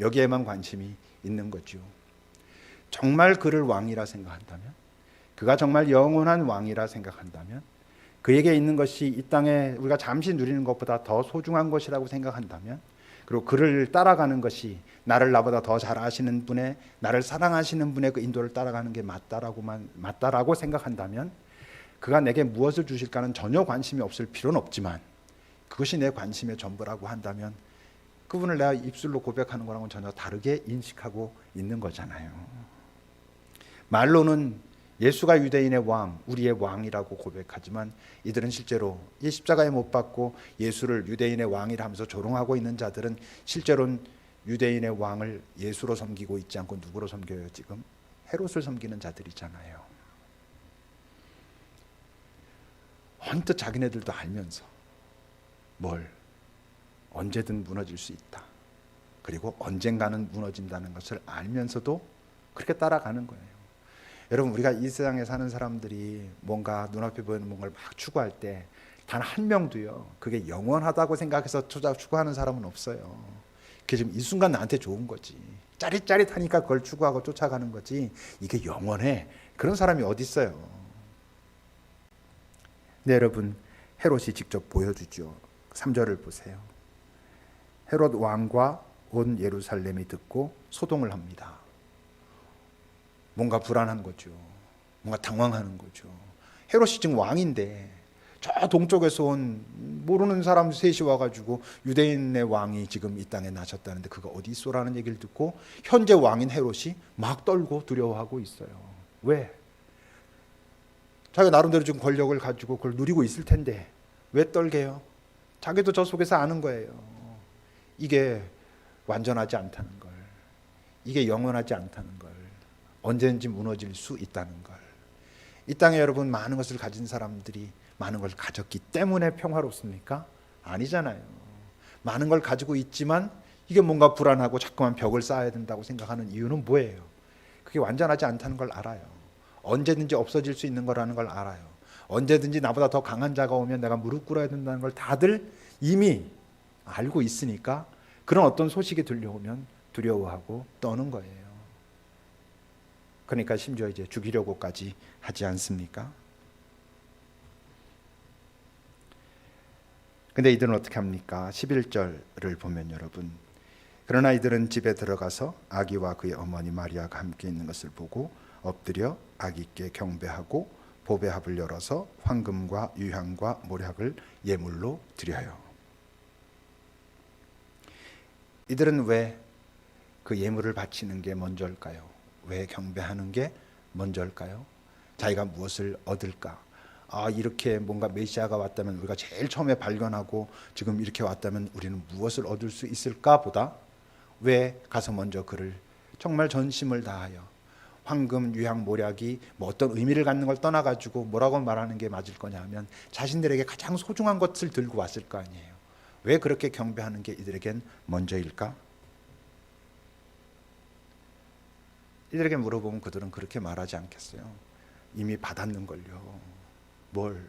여기에만 관심이 있는 거죠. 정말 그를 왕이라 생각한다면, 그가 정말 영원한 왕이라 생각한다면, 그에게 있는 것이 이 땅에 우리가 잠시 누리는 것보다 더 소중한 것이라고 생각한다면, 그리고 그를 따라가는 것이 나를 나보다 더 잘 아시는 분의, 나를 사랑하시는 분의 그 인도를 따라가는 게 맞다라고 생각한다면, 그가 내게 무엇을 주실까는 전혀 관심이 없을 필요는 없지만 그것이 내 관심의 전부라고 한다면 그분을 내가 입술로 고백하는 거랑은 전혀 다르게 인식하고 있는 거잖아요. 말로는 예수가 유대인의 왕, 우리의 왕이라고 고백하지만 이들은 실제로 이 십자가에 못 박고 예수를 유대인의 왕이라 하면서 조롱하고 있는 자들은 실제로는 유대인의 왕을 예수로 섬기고 있지 않고 누구로 섬겨요? 지금 헤롯을 섬기는 자들이잖아요. 언뜻 자기네들도 알면서 뭘 언제든 무너질 수 있다. 그리고 언젠가는 무너진다는 것을 알면서도 그렇게 따라가는 거예요. 여러분, 우리가 이 세상에 사는 사람들이 뭔가 눈앞에 보이는 뭔가를 막 추구할 때 단 한 명도요, 그게 영원하다고 생각해서 추구하는 사람은 없어요. 그게 지금 이 순간 나한테 좋은 거지, 짜릿짜릿하니까 그걸 추구하고 쫓아가는 거지, 이게 영원해, 그런 사람이 어디 있어요. 네, 여러분, 헤롯이 직접 보여주죠. 3절을 보세요. 헤롯 왕과 온 예루살렘이 듣고 소동을 합니다. 뭔가 불안한 거죠. 뭔가 당황하는 거죠. 헤롯이 지금 왕인데 저 동쪽에서 온 모르는 사람 셋이 와가지고 유대인의 왕이 지금 이 땅에 나셨다는데 그가 어디 있어라는 얘기를 듣고 현재 왕인 헤롯이 막 떨고 두려워하고 있어요. 왜? 자기가 나름대로 지금 권력을 가지고 그걸 누리고 있을 텐데 왜 떨게요? 자기도 저 속에서 아는 거예요. 이게 완전하지 않다는 걸, 이게 영원하지 않다는 걸, 언제든지 무너질 수 있다는 걸. 이 땅에 여러분, 많은 것을 가진 사람들이 많은 걸 가졌기 때문에 평화롭습니까? 아니잖아요. 많은 걸 가지고 있지만 이게 뭔가 불안하고 자꾸만 벽을 쌓아야 된다고 생각하는 이유는 뭐예요? 그게 완전하지 않다는 걸 알아요. 언제든지 없어질 수 있는 거라는 걸 알아요. 언제든지 나보다 더 강한 자가 오면 내가 무릎 꿇어야 된다는 걸 다들 이미 알고 있으니까 그런 어떤 소식이 들려오면 두려워하고 떠는 거예요. 그러니까 심지어 이제 죽이려고까지 하지 않습니까? 근데 이들은 어떻게 합니까? 11절을 보면 여러분, 그러나 이들은 집에 들어가서 아기와 그의 어머니 마리아가 함께 있는 것을 보고 엎드려 아기께 경배하고 보배합을 열어서 황금과 유향과 모략을 예물로 드려요. 이들은 왜 그 예물을 바치는 게 먼저일까요? 왜 경배하는 게 먼저일까요? 자기가 무엇을 얻을까? 이렇게 뭔가 메시아가 왔다면, 우리가 제일 처음에 발견하고 지금 이렇게 왔다면 우리는 무엇을 얻을 수 있을까 보다 왜 가서 먼저 그를 정말 전심을 다하여 황금, 유향, 모략이 뭐 어떤 의미를 갖는 걸 떠나가지고 뭐라고 말하는 게 맞을 거냐 하면 자신들에게 가장 소중한 것을 들고 왔을 거 아니에요. 왜 그렇게 경배하는 게 이들에겐 먼저일까? 이들에게 물어보면 그들은 그렇게 말하지 않겠어요. 이미 받았는걸요. 뭘?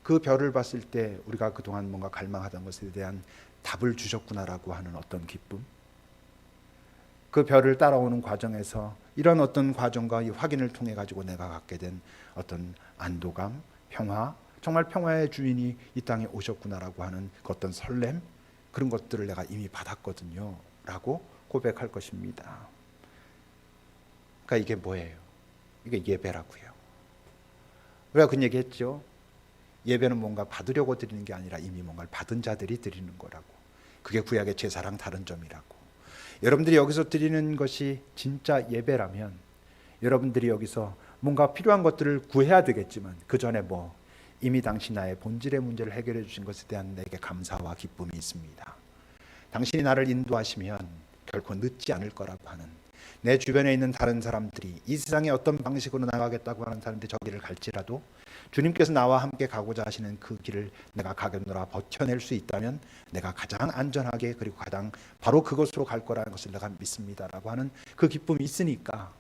그 별을 봤을 때 우리가 그동안 뭔가 갈망하던 것에 대한 답을 주셨구나라고 하는 어떤 기쁨, 그 별을 따라오는 과정에서 이런 어떤 과정과 이 확인을 통해 가지고 내가 갖게 된 어떤 안도감, 평화, 정말 평화의 주인이 이 땅에 오셨구나라고 하는 그 어떤 설렘, 그런 것들을 내가 이미 받았거든요 라고 고백할 것입니다. 그러니까 이게 뭐예요? 이게 예배라고요. 우리가 그 얘기했죠. 예배는 뭔가 받으려고 드리는 게 아니라 이미 뭔가를 받은 자들이 드리는 거라고. 그게 구약의 제사랑 다른 점이라고. 여러분들이 여기서 드리는 것이 진짜 예배라면 여러분들이 여기서 뭔가 필요한 것들을 구해야 되겠지만 그 전에 뭐 이미 당신 나의 본질의 문제를 해결해 주신 것에 대한 내게 감사와 기쁨이 있습니다. 당신이 나를 인도하시면 결코 늦지 않을 거라고 하는, 내 주변에 있는 다른 사람들이 이 세상에 어떤 방식으로 나가겠다고 하는 사람들이 저기를 갈지라도 주님께서 나와 함께 가고자 하시는 그 길을 내가 가겠노라 버텨낼 수 있다면 내가 가장 안전하게, 그리고 가장 바로 그것으로 갈 거라는 것을 내가 믿습니다라고 하는 그 기쁨이 있으니까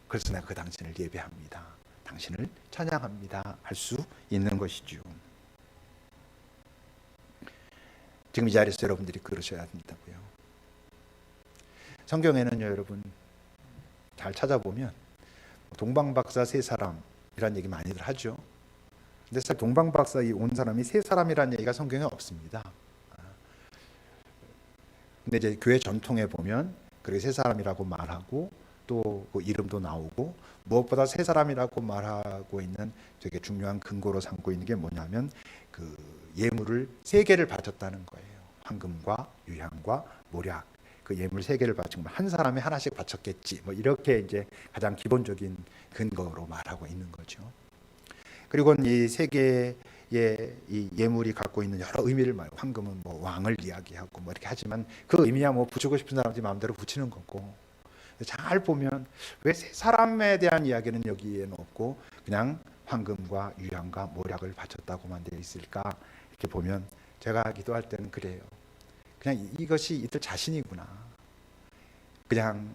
그래서 내가 그 당신을 예배합니다, 당신을 찬양합니다 할 수 있는 것이죠. 지금 이 자리에서 여러분들이 그러셔야 된다고요. 성경에는요, 여러분 잘 찾아보면 동방박사 세 사람이라는 얘기 많이들 하죠. 근데 사실 동방박사 온 사람이 세 사람이라는 얘기가 성경에 없습니다. 근데 이제 교회 전통에 보면 그렇게 세 사람이라고 말하고 또 그 이름도 나오고, 무엇보다 세 사람이라고 말하고 있는 되게 중요한 근거로 삼고 있는 게 뭐냐면 그 예물을 세 개를 바쳤다는 거예요. 황금과 유향과 모략, 그 예물 세 개를 바친 거, 한 사람이 하나씩 바쳤겠지, 뭐 이렇게 이제 가장 기본적인 근거로 말하고 있는 거죠. 그리고 이 세 개의 이 예물이 갖고 있는 여러 의미를 말해요. 황금은 뭐 왕을 이야기하고 뭐 이렇게 하지만 그 의미야 뭐 붙이고 싶은 사람들이 마음대로 붙이는 거고, 잘 보면 왜 세 사람에 대한 이야기는 여기에는 없고 그냥 황금과 유향과 모략을 바쳤다고만 되어 있을까? 이렇게 보면 제가 기도할 때는 그래요. 그냥 이것이 이들 자신이구나. 그냥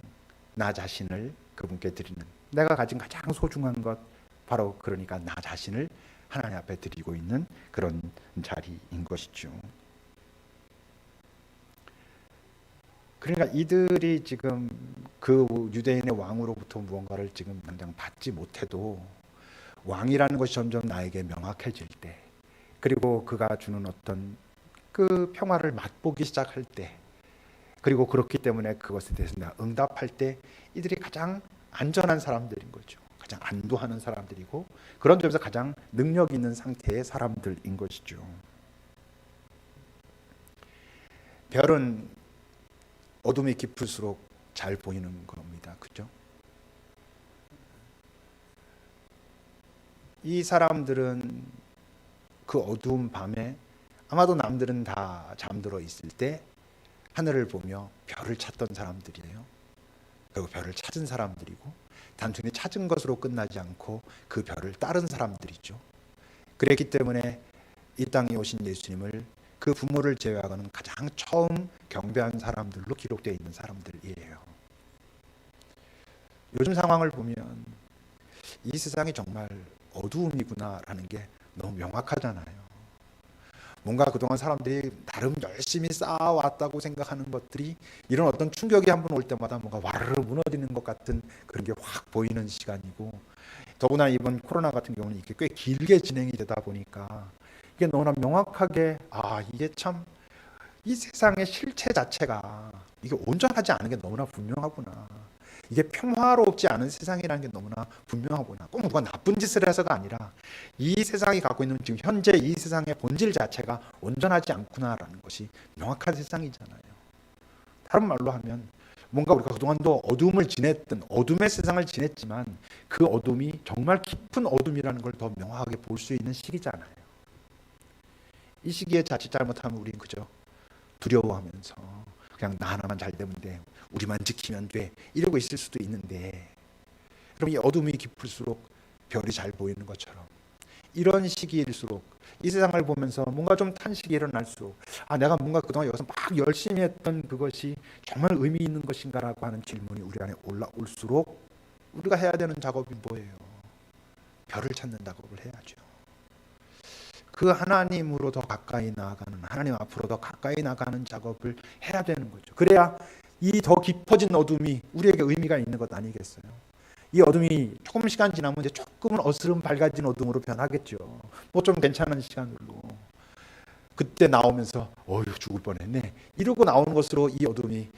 나 자신을 그분께 드리는, 내가 가진 가장 소중한 것, 바로 그러니까 나 자신을 하나님 앞에 드리고 있는 그런 자리인 것이죠. 그러니까 이들이 지금 그 유대인의 왕으로부터 무언가를 지금 당장 받지 못해도 왕이라는 것이 점점 나에게 명확해질 때, 그리고 그가 주는 어떤 그 평화를 맛보기 시작할 때, 그리고 그렇기 때문에 그것에 대해서 내가 응답할 때 이들이 가장 안전한 사람들인 거죠. 가장 안도하는 사람들이고, 그런 점에서 가장 능력 있는 상태의 사람들인 것이죠. 별은 어둠이 깊을수록 잘 보이는 겁니다. 그죠? 이 사람들은 그 어두운 밤에 아마도 남들은 다 잠들어 있을 때 하늘을 보며 별을 찾던 사람들이에요. 그리고 별을 찾은 사람들이고, 단순히 찾은 것으로 끝나지 않고 그 별을 따른 사람들이죠. 그랬기 때문에 이 땅에 오신 예수님을 그 부모를 제외하고는 가장 처음 경배한 사람들로 기록되어 있는 사람들이에요. 요즘 상황을 보면 이 세상이 정말 어두움이구나라는 게 너무 명확하잖아요. 뭔가 그동안 사람들이 나름 열심히 쌓아왔다고 생각하는 것들이 이런 어떤 충격이 한번 올 때마다 뭔가 와르르 무너지는 것 같은 그런 게 확 보이는 시간이고, 더구나 이번 코로나 같은 경우는 이게 꽤 길게 진행이 되다 보니까 이게 너무나 명확하게, 이게 참 이 세상의 실체 자체가 이게 온전하지 않은 게 너무나 분명하구나. 이게 평화롭지 않은 세상이라는 게 너무나 분명하구나. 꼭 누가 나쁜 짓을 해서가 아니라 이 세상이 갖고 있는 지금 현재 이 세상의 본질 자체가 온전하지 않구나라는 것이 명확한 세상이잖아요. 다른 말로 하면 뭔가 우리가 그동안도 어둠을 지냈던, 어둠의 세상을 지냈지만 그 어둠이 정말 깊은 어둠이라는 걸 더 명확하게 볼 수 있는 시기잖아요. 이 시기에 자칫 잘못하면 우린 그저 두려워하면서 그냥 나 하나만 잘 되면 돼, 우리만 지키면 돼, 이러고 있을 수도 있는데, 그럼 이 어둠이 깊을수록 별이 잘 보이는 것처럼 이런 시기일수록 이 세상을 보면서 뭔가 좀 탄식이 일어날수록 내가 뭔가 그동안 여기서 막 열심히 했던 그것이 정말 의미 있는 것인가라고 하는 질문이 우리 안에 올라올수록 우리가 해야 되는 작업이 뭐예요? 별을 찾는 작업을 해야죠. 그 하나님으로 더 가까이 나아가는, 하나님 앞으로 더 가까이 나가는 작업을 해야 되는 거죠. 그래야 이 더 깊어진 어둠이 우리에게 의미가 있는 것 아니겠어요? 이 어둠이 조금 시간 지나면 이제 조금은 어스름 밝아진 어둠으로 변하겠죠. 뭐 좀 괜찮은 시간으로. 그때 나오면서 죽을 뻔했네, 이러고 나오는 것으로 이 어둠이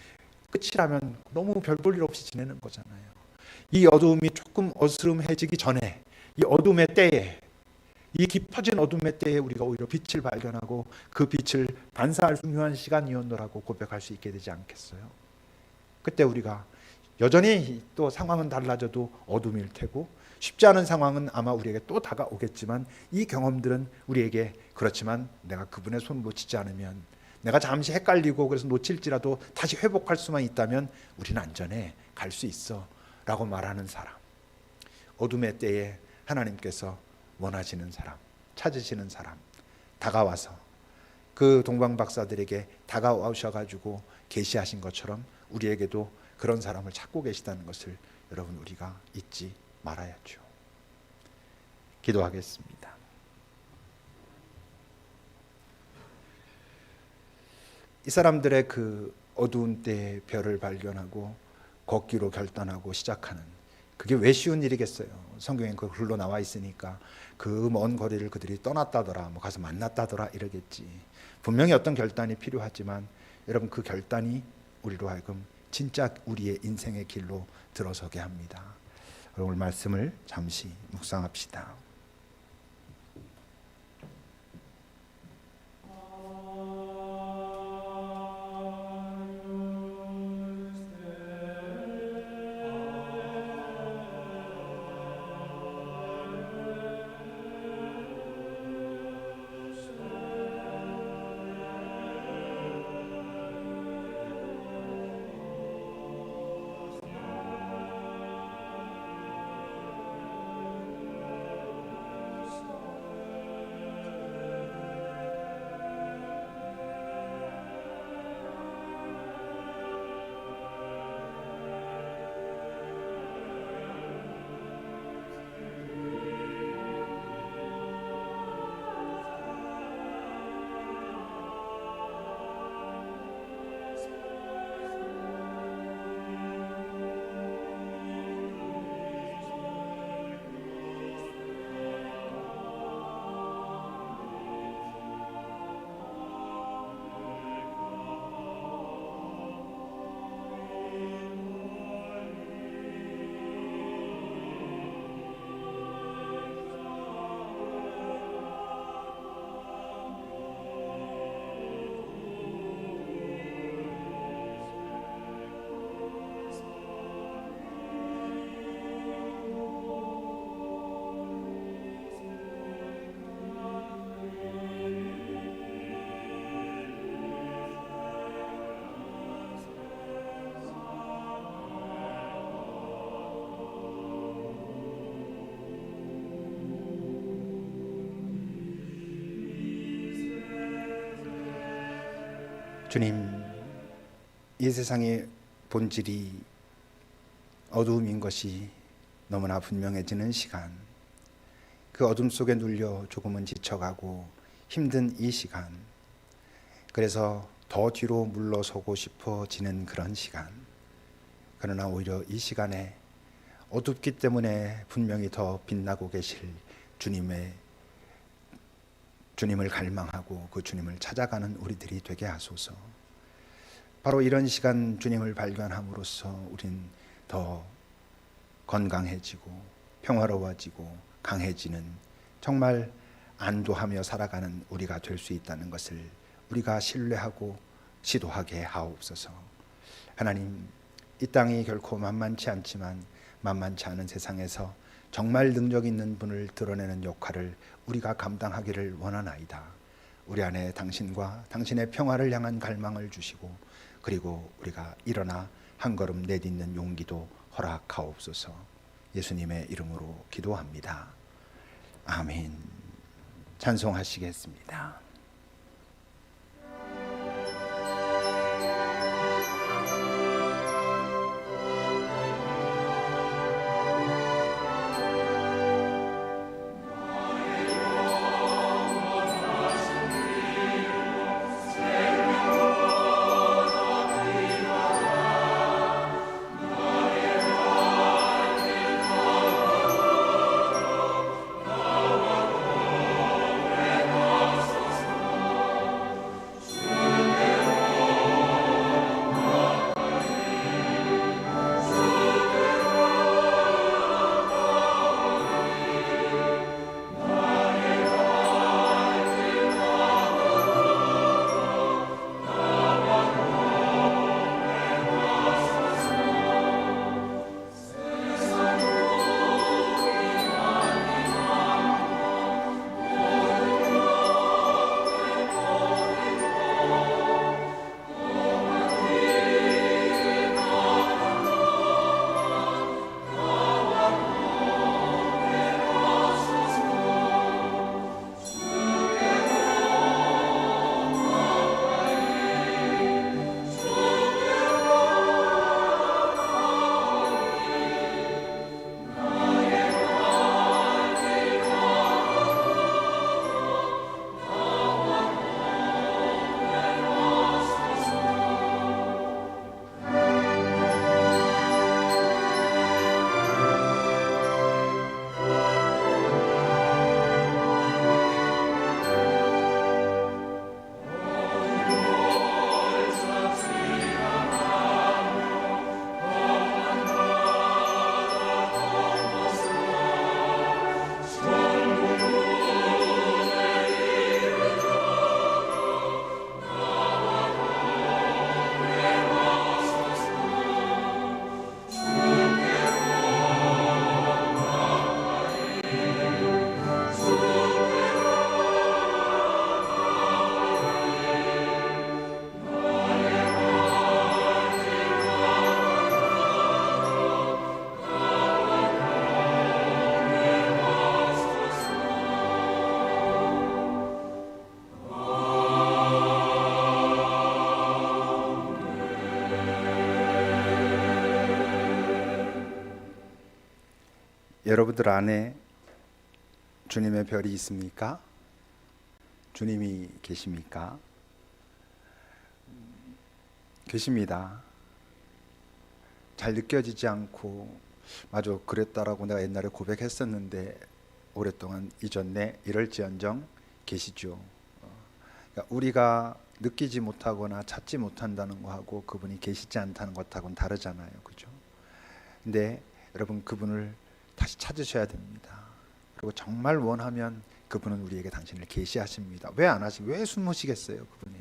끝이라면 너무 별 볼 일 없이 지내는 거잖아요. 이 어둠이 조금 어스름해지기 전에, 이 어둠의 때에, 이 깊어진 어둠의 때에 우리가 오히려 빛을 발견하고 그 빛을 반사할 중요한 시간이었노라고 고백할 수 있게 되지 않겠어요? 그때 우리가 여전히 또 상황은 달라져도 어둠일 테고, 쉽지 않은 상황은 아마 우리에게 또 다가오겠지만, 이 경험들은 우리에게, 그렇지만 내가 그분의 손을 놓치지 않으면, 내가 잠시 헷갈리고 그래서 놓칠지라도 다시 회복할 수만 있다면 우리는 안전해, 갈 수 있어 라고 말하는 사람, 어둠의 때에 하나님께서 원하시는 사람, 찾으시는 사람, 다가와서 그 동방박사들에게 다가오셔가지고 계시하신 것처럼 우리에게도 그런 사람을 찾고 계시다는 것을 여러분 우리가 잊지 말아야죠. 기도하겠습니다. 이 사람들의 그 어두운 때에 별을 발견하고 걷기로 결단하고 시작하는, 그게 왜 쉬운 일이겠어요? 성경에 그 글로 나와 있으니까 그 먼 거리를 그들이 떠났다더라, 뭐 가서 만났다더라 이러겠지. 분명히 어떤 결단이 필요하지만 여러분, 그 결단이 우리로 하여금 진짜 우리의 인생의 길로 들어서게 합니다. 오늘 말씀을 잠시 묵상합시다. 주님, 이 세상의 본질이 어두움인 것이 너무나 분명해지는 시간, 그 어둠 속에 눌려 조금은 지쳐가고 힘든 이 시간, 그래서 더 뒤로 물러서고 싶어지는 그런 시간, 그러나 오히려 이 시간에 어둡기 때문에 분명히 더 빛나고 계실 주님을 갈망하고 그 주님을 찾아가는 우리들이 되게 하소서. 바로 이런 시간 주님을 발견함으로써 우린 더 건강해지고 평화로워지고 강해지는, 정말 안도하며 살아가는 우리가 될 수 있다는 것을 우리가 신뢰하고 시도하게 하옵소서. 하나님, 이 땅이 결코 만만치 않지만 만만치 않은 세상에서 정말 능력 있는 분을 드러내는 역할을 우리가 감당하기를 원하나이다. 우리 안에 당신과 당신의 평화를 향한 갈망을 주시고, 그리고 우리가 일어나 한 걸음 내딛는 용기도 허락하옵소서. 예수님의 이름으로 기도합니다. 아멘. 찬송하시겠습니다. 여러분들 안에 주님의 별이 있습니까? 주님이 계십니까? 계십니다. 잘 느껴지지 않고 맞아 그랬다라고 내가 옛날에 고백했었는데 오랫동안 잊었네 이럴지언정 계시죠. 그러니까 우리가 느끼지 못하거나 찾지 못한다는 거하고 그분이 계시지 않다는 것하고는 다르잖아요. 그죠? 근데 여러분 그분을 다시 찾으셔야 됩니다. 그리고 정말 원하면 그분은 우리에게 당신을 계시하십니다. 왜 안 하시? 왜 숨으시겠어요, 그분이?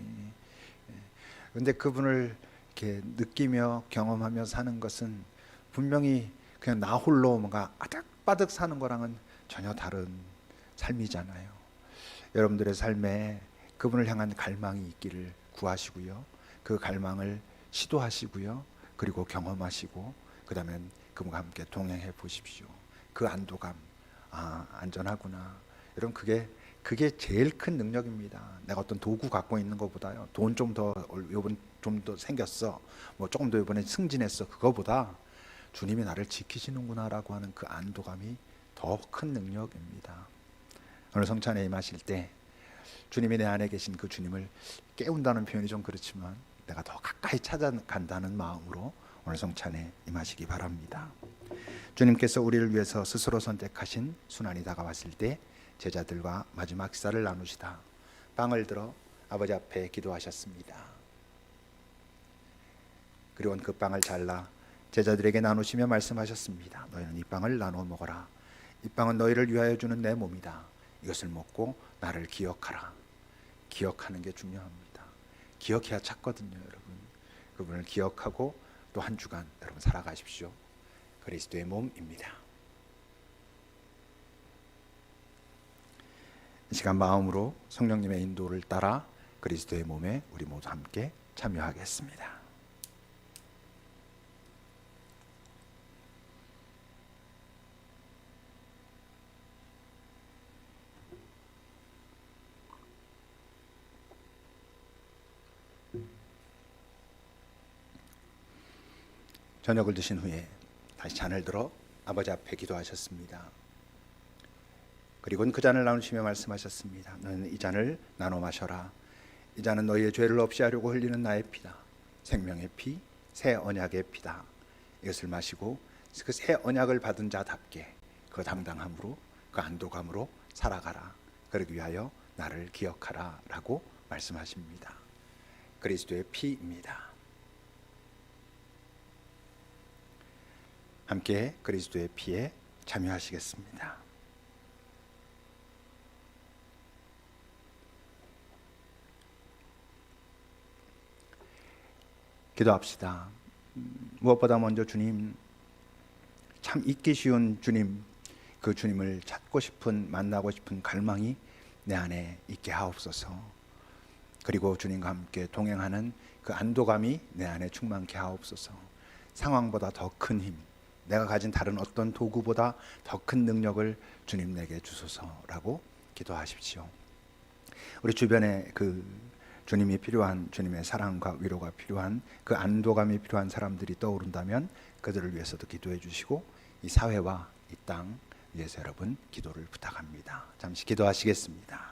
근데 그분을 이렇게 느끼며 경험하며 사는 것은 분명히 그냥 나 홀로 뭔가 아득바득 사는 거랑은 전혀 다른 삶이잖아요. 여러분들의 삶에 그분을 향한 갈망이 있기를 구하시고요. 그 갈망을 시도하시고요. 그리고 경험하시고 그다음엔 그분과 함께 동행해 보십시오. 그 안도감, 아 안전하구나. 여러분 그게 제일 큰 능력입니다. 내가 어떤 도구 갖고 있는 것보다요. 돈 좀 더 요번 좀 더 생겼어. 뭐 조금 더 이번에 승진했어. 그거보다 주님이 나를 지키시는구나라고 하는 그 안도감이 더 큰 능력입니다. 오늘 성찬에 임하실 때 주님이 내 안에 계신 그 주님을 깨운다는 표현이 좀 그렇지만 내가 더 가까이 찾아간다는 마음으로 오늘 성찬에 임하시기 바랍니다. 주님께서 우리를 위해서 스스로 선택하신 순환이 다가왔을 때 제자들과 마지막 식사를 나누시다 빵을 들어 아버지 앞에 기도하셨습니다. 그리고 그 빵을 잘라 제자들에게 나누시며 말씀하셨습니다. 너희는 이 빵을 나눠 먹어라. 이 빵은 너희를 위하여 주는 내 몸이다. 이것을 먹고 나를 기억하라. 기억하는 게 중요합니다. 기억해야 찾거든요, 여러분. 그분을 기억하고 또 한 주간 여러분 살아가십시오. 그리스도의 몸입니다. 이 시간 마음으로 성령님의 인도를 따라 그리스도의 몸에 우리 모두 함께 참여하겠습니다. 저녁을 드신 후에 다시 잔을 들어 아버지 앞에 기도하셨습니다. 그리고는 그 잔을 나누시며 말씀하셨습니다. 너는 이 잔을 나눠 마셔라. 이 잔은 너희의 죄를 없이 하려고 흘리는 나의 피다. 생명의 피, 새 언약의 피다. 이것을 마시고 그 새 언약을 받은 자답게 그 당당함으로 그 안도감으로 살아가라. 그러기 위하여 나를 기억하라 라고 말씀하십니다. 그리스도의 피입니다. 함께 그리스도의 피에 참여하시겠습니다. 기도합시다. 무엇보다 먼저 주님, 참 잊기 쉬운 주님, 그 주님을 찾고 싶은, 만나고 싶은 갈망이 내 안에 있게 하옵소서. 그리고 주님과 함께 동행하는 그 안도감이 내 안에 충만케 하옵소서. 상황보다 더 큰 힘, 내가 가진 다른 어떤 도구보다 더 큰 능력을 주님 내게 주소서라고 기도하십시오. 우리 주변에 그 주님이 필요한, 주님의 사랑과 위로가 필요한, 그 안도감이 필요한 사람들이 떠오른다면 그들을 위해서도 기도해 주시고 이 사회와 이 땅 위해서 여러분 기도를 부탁합니다. 잠시 기도하시겠습니다.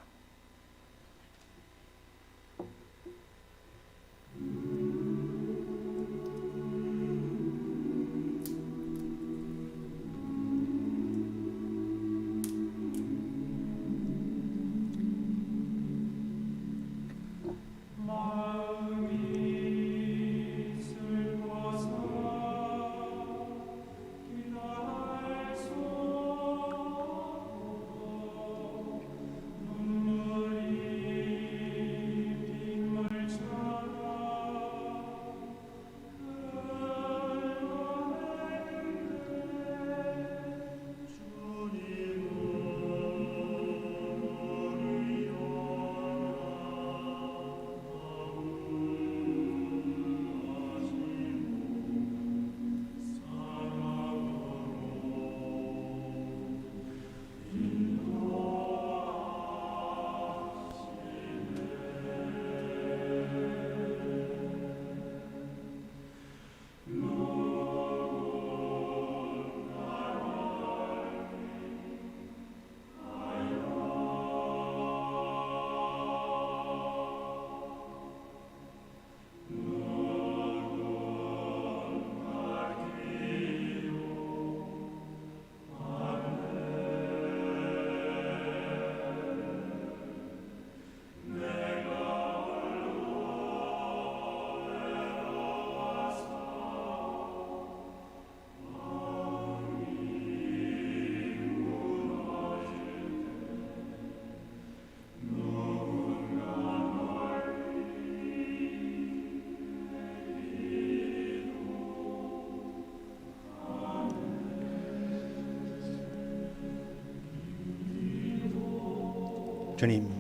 주님,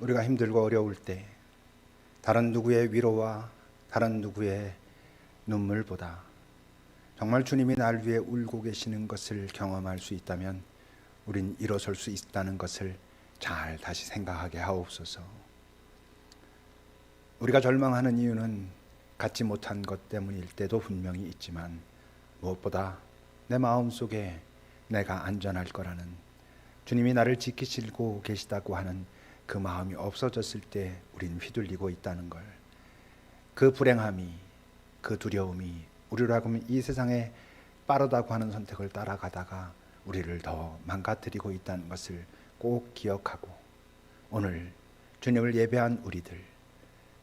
우리가 힘들고 어려울 때 다른 누구의 위로와 다른 누구의 눈물보다 정말 주님이 날 위해 울고 계시는 것을 경험할 수 있다면 우린 일어설 수 있다는 것을 잘 다시 생각하게 하옵소서. 우리가 절망하는 이유는 갖지 못한 것 때문일 때도 분명히 있지만 무엇보다 내 마음속에 내가 안전할 거라는, 주님이 나를 지키시고 계시다고 하는 그 마음이 없어졌을 때 우린 휘둘리고 있다는 걸, 그 불행함이, 그 두려움이 우리로 하여금 이 세상에 빠르다고 하는 선택을 따라가다가 우리를 더 망가뜨리고 있다는 것을 꼭 기억하고 오늘 주님을 예배한 우리들,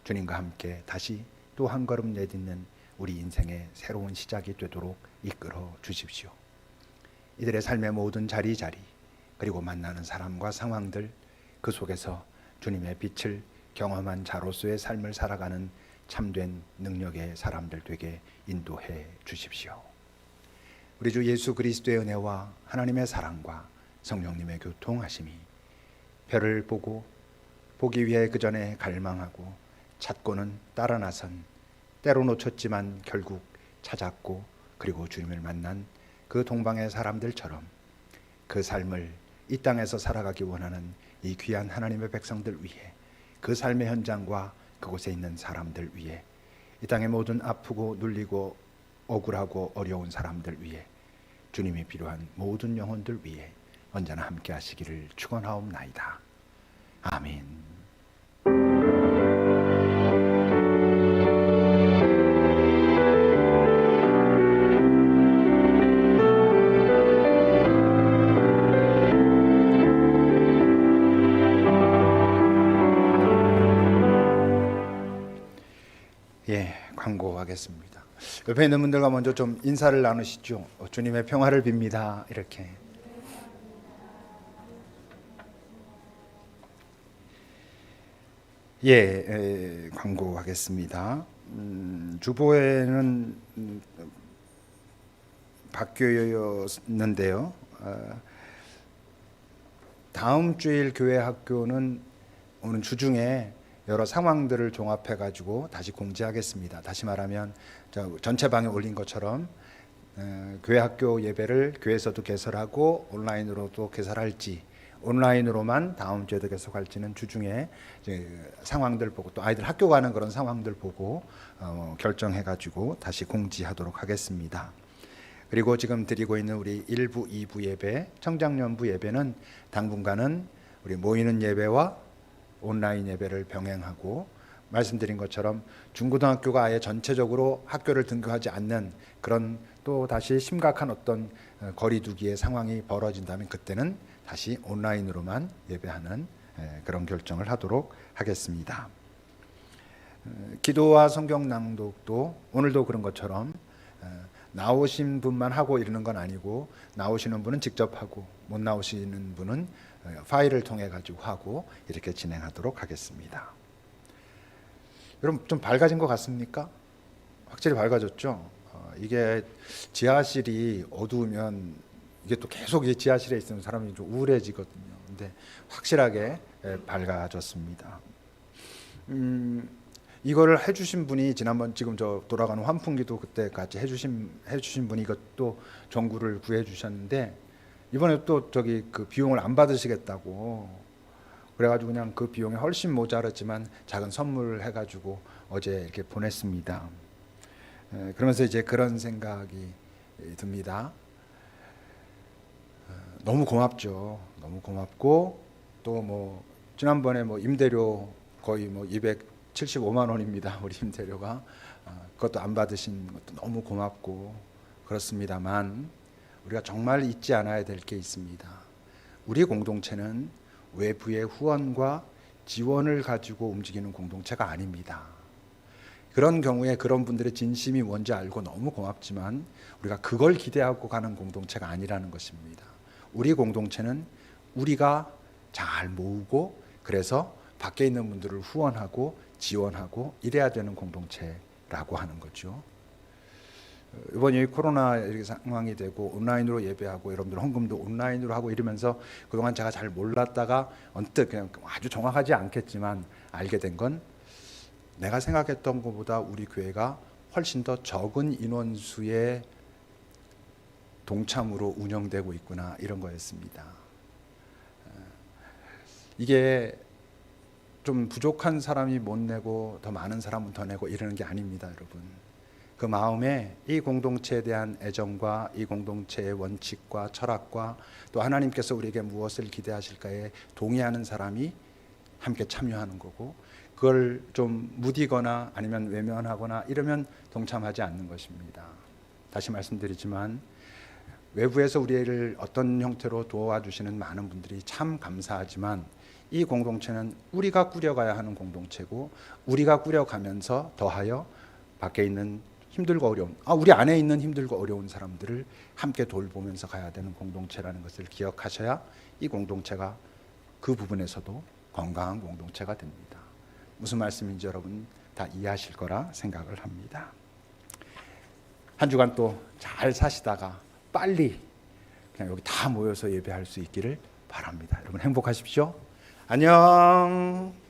주님과 함께 다시 또 한 걸음 내딛는 우리 인생의 새로운 시작이 되도록 이끌어 주십시오. 이들의 삶의 모든 자리자리, 그리고 만나는 사람과 상황들, 그 속에서 주님의 빛을 경험한 자로서의 삶을 살아가는 참된 능력의 사람들 되게 인도해 주십시오. 우리 주 예수 그리스도의 은혜와 하나님의 사랑과 성령님의 교통하심이 별을 보고 보기 위해 그 전에 갈망하고 찾고는 따라 나선, 때로 놓쳤지만 결국 찾았고 그리고 주님을 만난 그 동방의 사람들처럼 그 삶을 이 땅에서 살아가기 원하는 이 귀한 하나님의 백성들 위해, 그 삶의 현장과 그곳에 있는 사람들 위해, 이 땅의 모든 아프고 눌리고 억울하고 어려운 사람들 위해, 주님이 필요한 모든 영혼들 위해 언제나 함께 하시기를 축원하옵나이다. 아멘. 광고하겠습니다. 옆에 있는 분들과 먼저 좀 인사를 나누시죠. 주님의 평화를 빕니다. 이렇게. 광고하겠습니다. 주보에는 바뀌었는데요. 다음 주일 교회 학교는 오는 주중에 여러 상황들을 종합해 가지고 다시 공지하겠습니다. 다시 말하면 전체방에 올린 것처럼 교회 학교 예배를 교회에서도 개설하고 온라인으로도 개설할지, 온라인으로만 다음 주에도 계속할지는 주중에 상황들 보고, 또 아이들 학교 가는 그런 상황들 보고 결정해 가지고 다시 공지하도록 하겠습니다. 그리고 지금 드리고 있는 우리 1부, 2부 예배, 청장년부 예배는 당분간은 우리 모이는 예배와 온라인 예배를 병행하고, 말씀드린 것처럼 중고등학교가 아예 전체적으로 학교를 등교하지 않는 그런 또 다시 심각한 어떤 거리두기의 상황이 벌어진다면 그때는 다시 온라인으로만 예배하는 그런 결정을 하도록 하겠습니다. 기도와 성경 낭독도 오늘도 그런 것처럼 나오신 분만 하고 이러는 건 아니고, 나오시는 분은 직접 하고 못 나오시는 분은 파일을 통해 가지고 하고 이렇게 진행하도록 하겠습니다. 여러분 좀 밝아진 것 같습니까? 확실히 밝아졌죠? 이게 지하실이 어두우면 이게 또 계속 이 지하실에 있으면 사람이 좀 우울해지거든요. 근데 확실하게 밝아졌습니다. 이거를 해주신 분이 지난번 지금 저 돌아가는 환풍기도 그때 같이 해주신 분이 이것도 전구를 구해 주셨는데, 이번에 또 저기 그 비용을 안 받으시겠다고 그래가지고 그냥 그 비용이 훨씬 모자랐지만 작은 선물을 해가지고 어제 이렇게 보냈습니다. 그러면서 이제 그런 생각이 듭니다. 너무 고맙죠. 너무 고맙고, 또 뭐 지난번에 뭐 임대료 거의 뭐 275만 원입니다. 우리 임대료가. 그것도 안 받으신 것도 너무 고맙고 그렇습니다만, 우리가 정말 잊지 않아야 될 게 있습니다. 우리 공동체는 외부의 후원과 지원을 가지고 움직이는 공동체가 아닙니다. 그런 경우에 그런 분들의 진심이 뭔지 알고 너무 고맙지만 우리가 그걸 기대하고 가는 공동체가 아니라는 것입니다. 우리 공동체는 우리가 잘 모으고, 그래서 밖에 있는 분들을 후원하고 지원하고 이래야 되는 공동체라고 하는 거죠. 이번에 코로나 이렇게 상황이 되고 온라인으로 예배하고 여러분들 헌금도 온라인으로 하고 이러면서 그동안 제가 잘 몰랐다가 언뜻 그냥 아주 정확하지 않겠지만 알게 된 건 내가 생각했던 것보다 우리 교회가 훨씬 더 적은 인원수의 동참으로 운영되고 있구나 이런 거였습니다. 이게 좀 부족한 사람이 못 내고 더 많은 사람은 더 내고 이러는 게 아닙니다, 여러분. 그 마음에 이 공동체에 대한 애정과 이 공동체의 원칙과 철학과 또 하나님께서 우리에게 무엇을 기대하실까에 동의하는 사람이 함께 참여하는 거고, 그걸 좀 무디거나 아니면 외면하거나 이러면 동참하지 않는 것입니다. 다시 말씀드리지만 외부에서 우리를 어떤 형태로 도와주시는 많은 분들이 참 감사하지만 이 공동체는 우리가 꾸려가야 하는 공동체고, 우리가 꾸려가면서 더하여 밖에 있는 힘들고 어려운, 우리 안에 있는 힘들고 어려운 사람들을 함께 돌보면서 가야 되는 공동체라는 것을 기억하셔야 이 공동체가 그 부분에서도 건강한 공동체가 됩니다. 무슨 말씀인지 여러분 다 이해하실 거라 생각을 합니다. 한 주간 또 잘 사시다가 빨리 그냥 여기 다 모여서 예배할 수 있기를 바랍니다. 여러분 행복하십시오. 안녕.